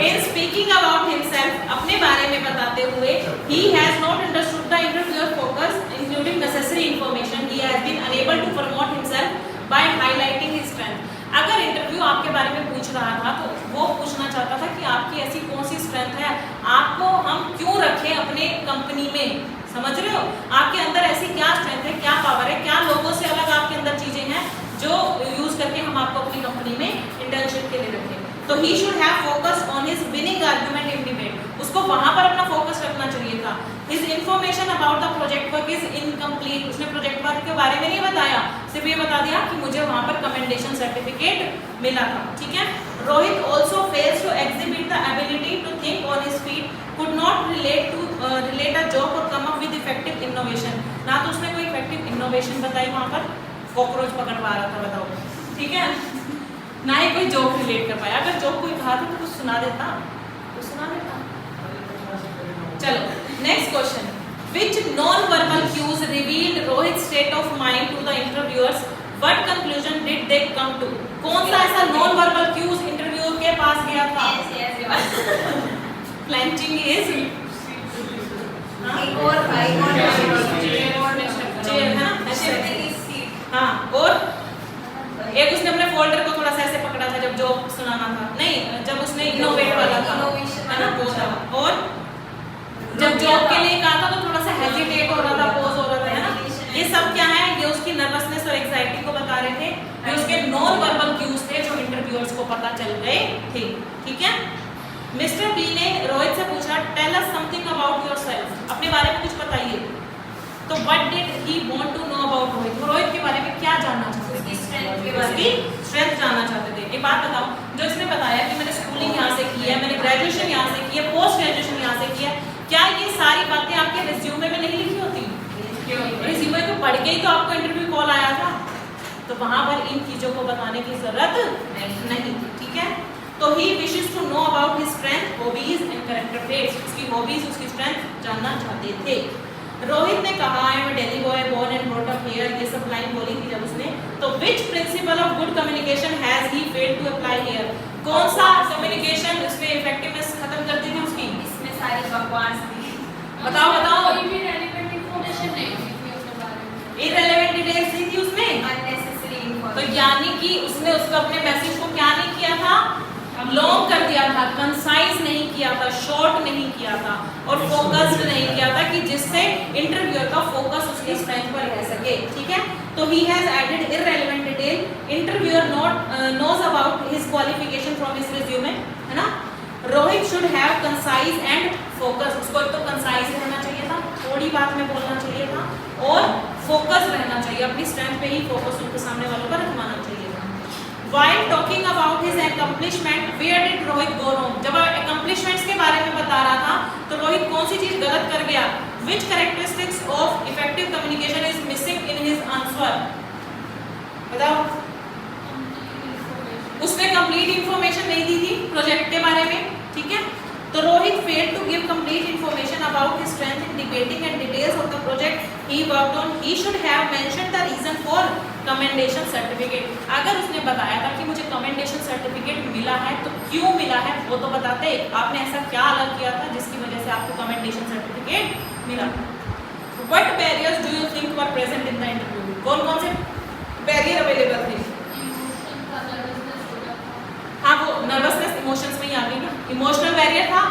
In speaking about himself, अपने बारे में बताते हुए, he has not understood the interviewer focus including necessary information, he has been unable to promote himself by highlighting his strength। अगर इंटरव्यू आपके बारे में पूछ रहा था तो वो पूछना चाहता था कि आपकी ऐसी कौन सी स्ट्रेंथ है, आपको हम क्यों रखें अपने कंपनी में, समझ रहे हो, आपके अंदर ऐसी क्या स्ट्रेंथ है, क्या पावर है, क्या लोगों से अलग आपके अंदर चीजें हैं जो यूज करके हम आपको अपनी कंपनी में इंटर्नशिप के लिए रखें। तो he should have focus on his winning argument in debate, उसको वहां पर अपना फोकस रखना चाहिए था। His information about the project work is incomplete, उसने प्रोजेक्ट वर्क के बारे में नहीं बताया, सिर्फ ये बता दिया कि मुझे वहां पर कमेंडेशन सर्टिफिकेट मिला था, ठीक है। Rohit also fails to exhibit the ability to think on his feet, could not relate a joke or come up with effective innovation, ना तो उसने कोई effective innovation बताई वहाँ पर, कॉकरोच पकड़वा रहा था, बताओ, ठीक है, ना ही कोई जोक रिलेट कर पाया। अगर जोक कोई कहा था तो कुछ सुना देता, चलो next question, which non-verbal cues revealed Rohit's state of mind to the interviewers, what conclusion did they come to? कौन सा ऐसा non-verbal cues इंटरव्यूअर के पास गया था? Clenching is हाँ, और एक उसने अपने फोल्डर को थोड़ा सा ऐसे पकड़ा था जब जोक सुनाना था, नहीं जब उसने इनोवेट वाला था, है ना, वो था। और जब जॉब के लिए कहा था तो थोड़ा सा हेजिटेट हो रहा था, पोज हो रहा था, है ना। ये सब क्या है, ये उसकी नर्वसनेस और एंजाइटी को बता रहे थे, ये उसके नॉन वर्बल क्यूज थे जो इंटरव्यूअर्स को पता चल गए थे, ठीक है। मिस्टर बी ने रोहित से पूछा tell us something about yourself, अपने बारे में कुछ बताइए। तो what did he want to know about Rohit, Rohit के बारे में क्या जानना चाहते थे, उसकी strength के बारे में। उसकी स्ट्रेंथ जानना चाहते थे। एक बात बताओ, जो इसने बताया कि मैंने स्कूलिंग यहाँ से की है, मैंने ग्रेजुएशन यहाँ से की है, पोस्ट ग्रेजुएशन यहाँ से की है, क्या ये सारी बातें आपके रिज्यूमे में नहीं लिखी होती? रिज्यूमे को पढ़ के ही तो आपको इंटरव्यू कॉल आया था, तो वहां पर इन चीजों को बताने की जरूरत नहीं थी, ठीक है। तो he wishes to know about his strength, hobbies and character traits, उसकी हॉबीज, उसकी स्ट्रेंथ जानना चाहते थे। रोहित ने कहा I am Delhi boy born and brought up here, ये सब लाइन बोली थी जब उसने, तो which principle of good communication has he failed to apply here, कौन सा कम्युनिकेशन उसमें इफेक्टिवनेस खत्म कर दी थी उसकी? इसमें सारी बकवास थी। बताओ बताओ, कोई भी रेलेवेंट इंफॉर्मेशन नहीं थी उसके बारे में, इररिलेवेंट डिटेल्स नहीं थी उसमें, अननेसेसरी तो इंफॉर्मेशन। यानी कि उसने उसको अपने मैसेज को क्या नहीं किया था, लॉन्ग कर दिया था, कंसाइज नहीं किया था, शॉर्ट नहीं किया था और फोकस्ड नहीं किया था कि जिससे इंटरव्यूअर का फोकस उसकी स्ट्रेंथ पर रह सके, ठीक है। तो he has added irrelevant detail, interviewer knows about his qualification from his resume, है ना। Rohit should have concise and focus, उसको तो कंसाइज रहना चाहिए था, थोड़ी बात में बोलना चाहिए था और फोकस रहना चाहिए, अपनी स्ट्रेंथ पे ही फोकस उनके सामने वालों पर रखवाना चाहिए था। While talking about his accomplishment, where did Rohit go wrong? जब accomplishments के बारे में बता रहा था, तो रोहित कौन सी चीज गलत कर गया? Which characteristics of effective communication is missing in his answer? बताओ। उसने complete information नहीं दी थी प्रोजेक्ट के बारे में, ठीक है। तो Rohit failed to give complete information about his strength in debating and details of the project he worked on. He should have mentioned the reason for commendation certificate. अगर उसने बताया था कि मुझे commendation certificate मिला है तो क्यों मिला है वो तो बताते, आपने ऐसा क्या अलग किया था जिसकी वजह से आपको commendation certificate मिला। What barriers do you think were present in the interview? कौन कौन से barrier अवेलेबल थे? इमोशन का नर्वसनेस हो जाता हाँ, वो नर्वसनेस इमोशंस में ही आ गई ना, इमोशनल बैरियर था,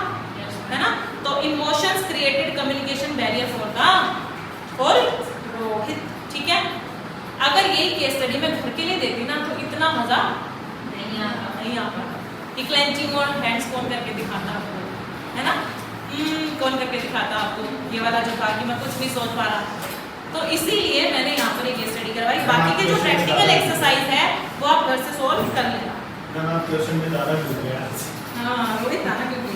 है ना। तो emotions created communication barrier for Rohit, ठीक है। अगर यही केस स्टडी में घर के लिए देती ना तो इतना मजा नहीं आता। नहीं आता। क्लेंचिंग और हैंड्स कौन करके दिखाता आपको, है ना, कौन करके दिखाता आपको, ये वाला जो था कि मैं कुछ नहीं सोच पा रहा। तो इसीलिए मैंने यहाँ पर एक केस स्टडी करवाई, बाकी के जो प्रैक्टिकल एक्सरसाइज है वो आप घर से सोल्व कर लेना। आप क्वेश्चन में ज़्यादा डूब गए आज। हाँ, रोहित था ना क्योंकि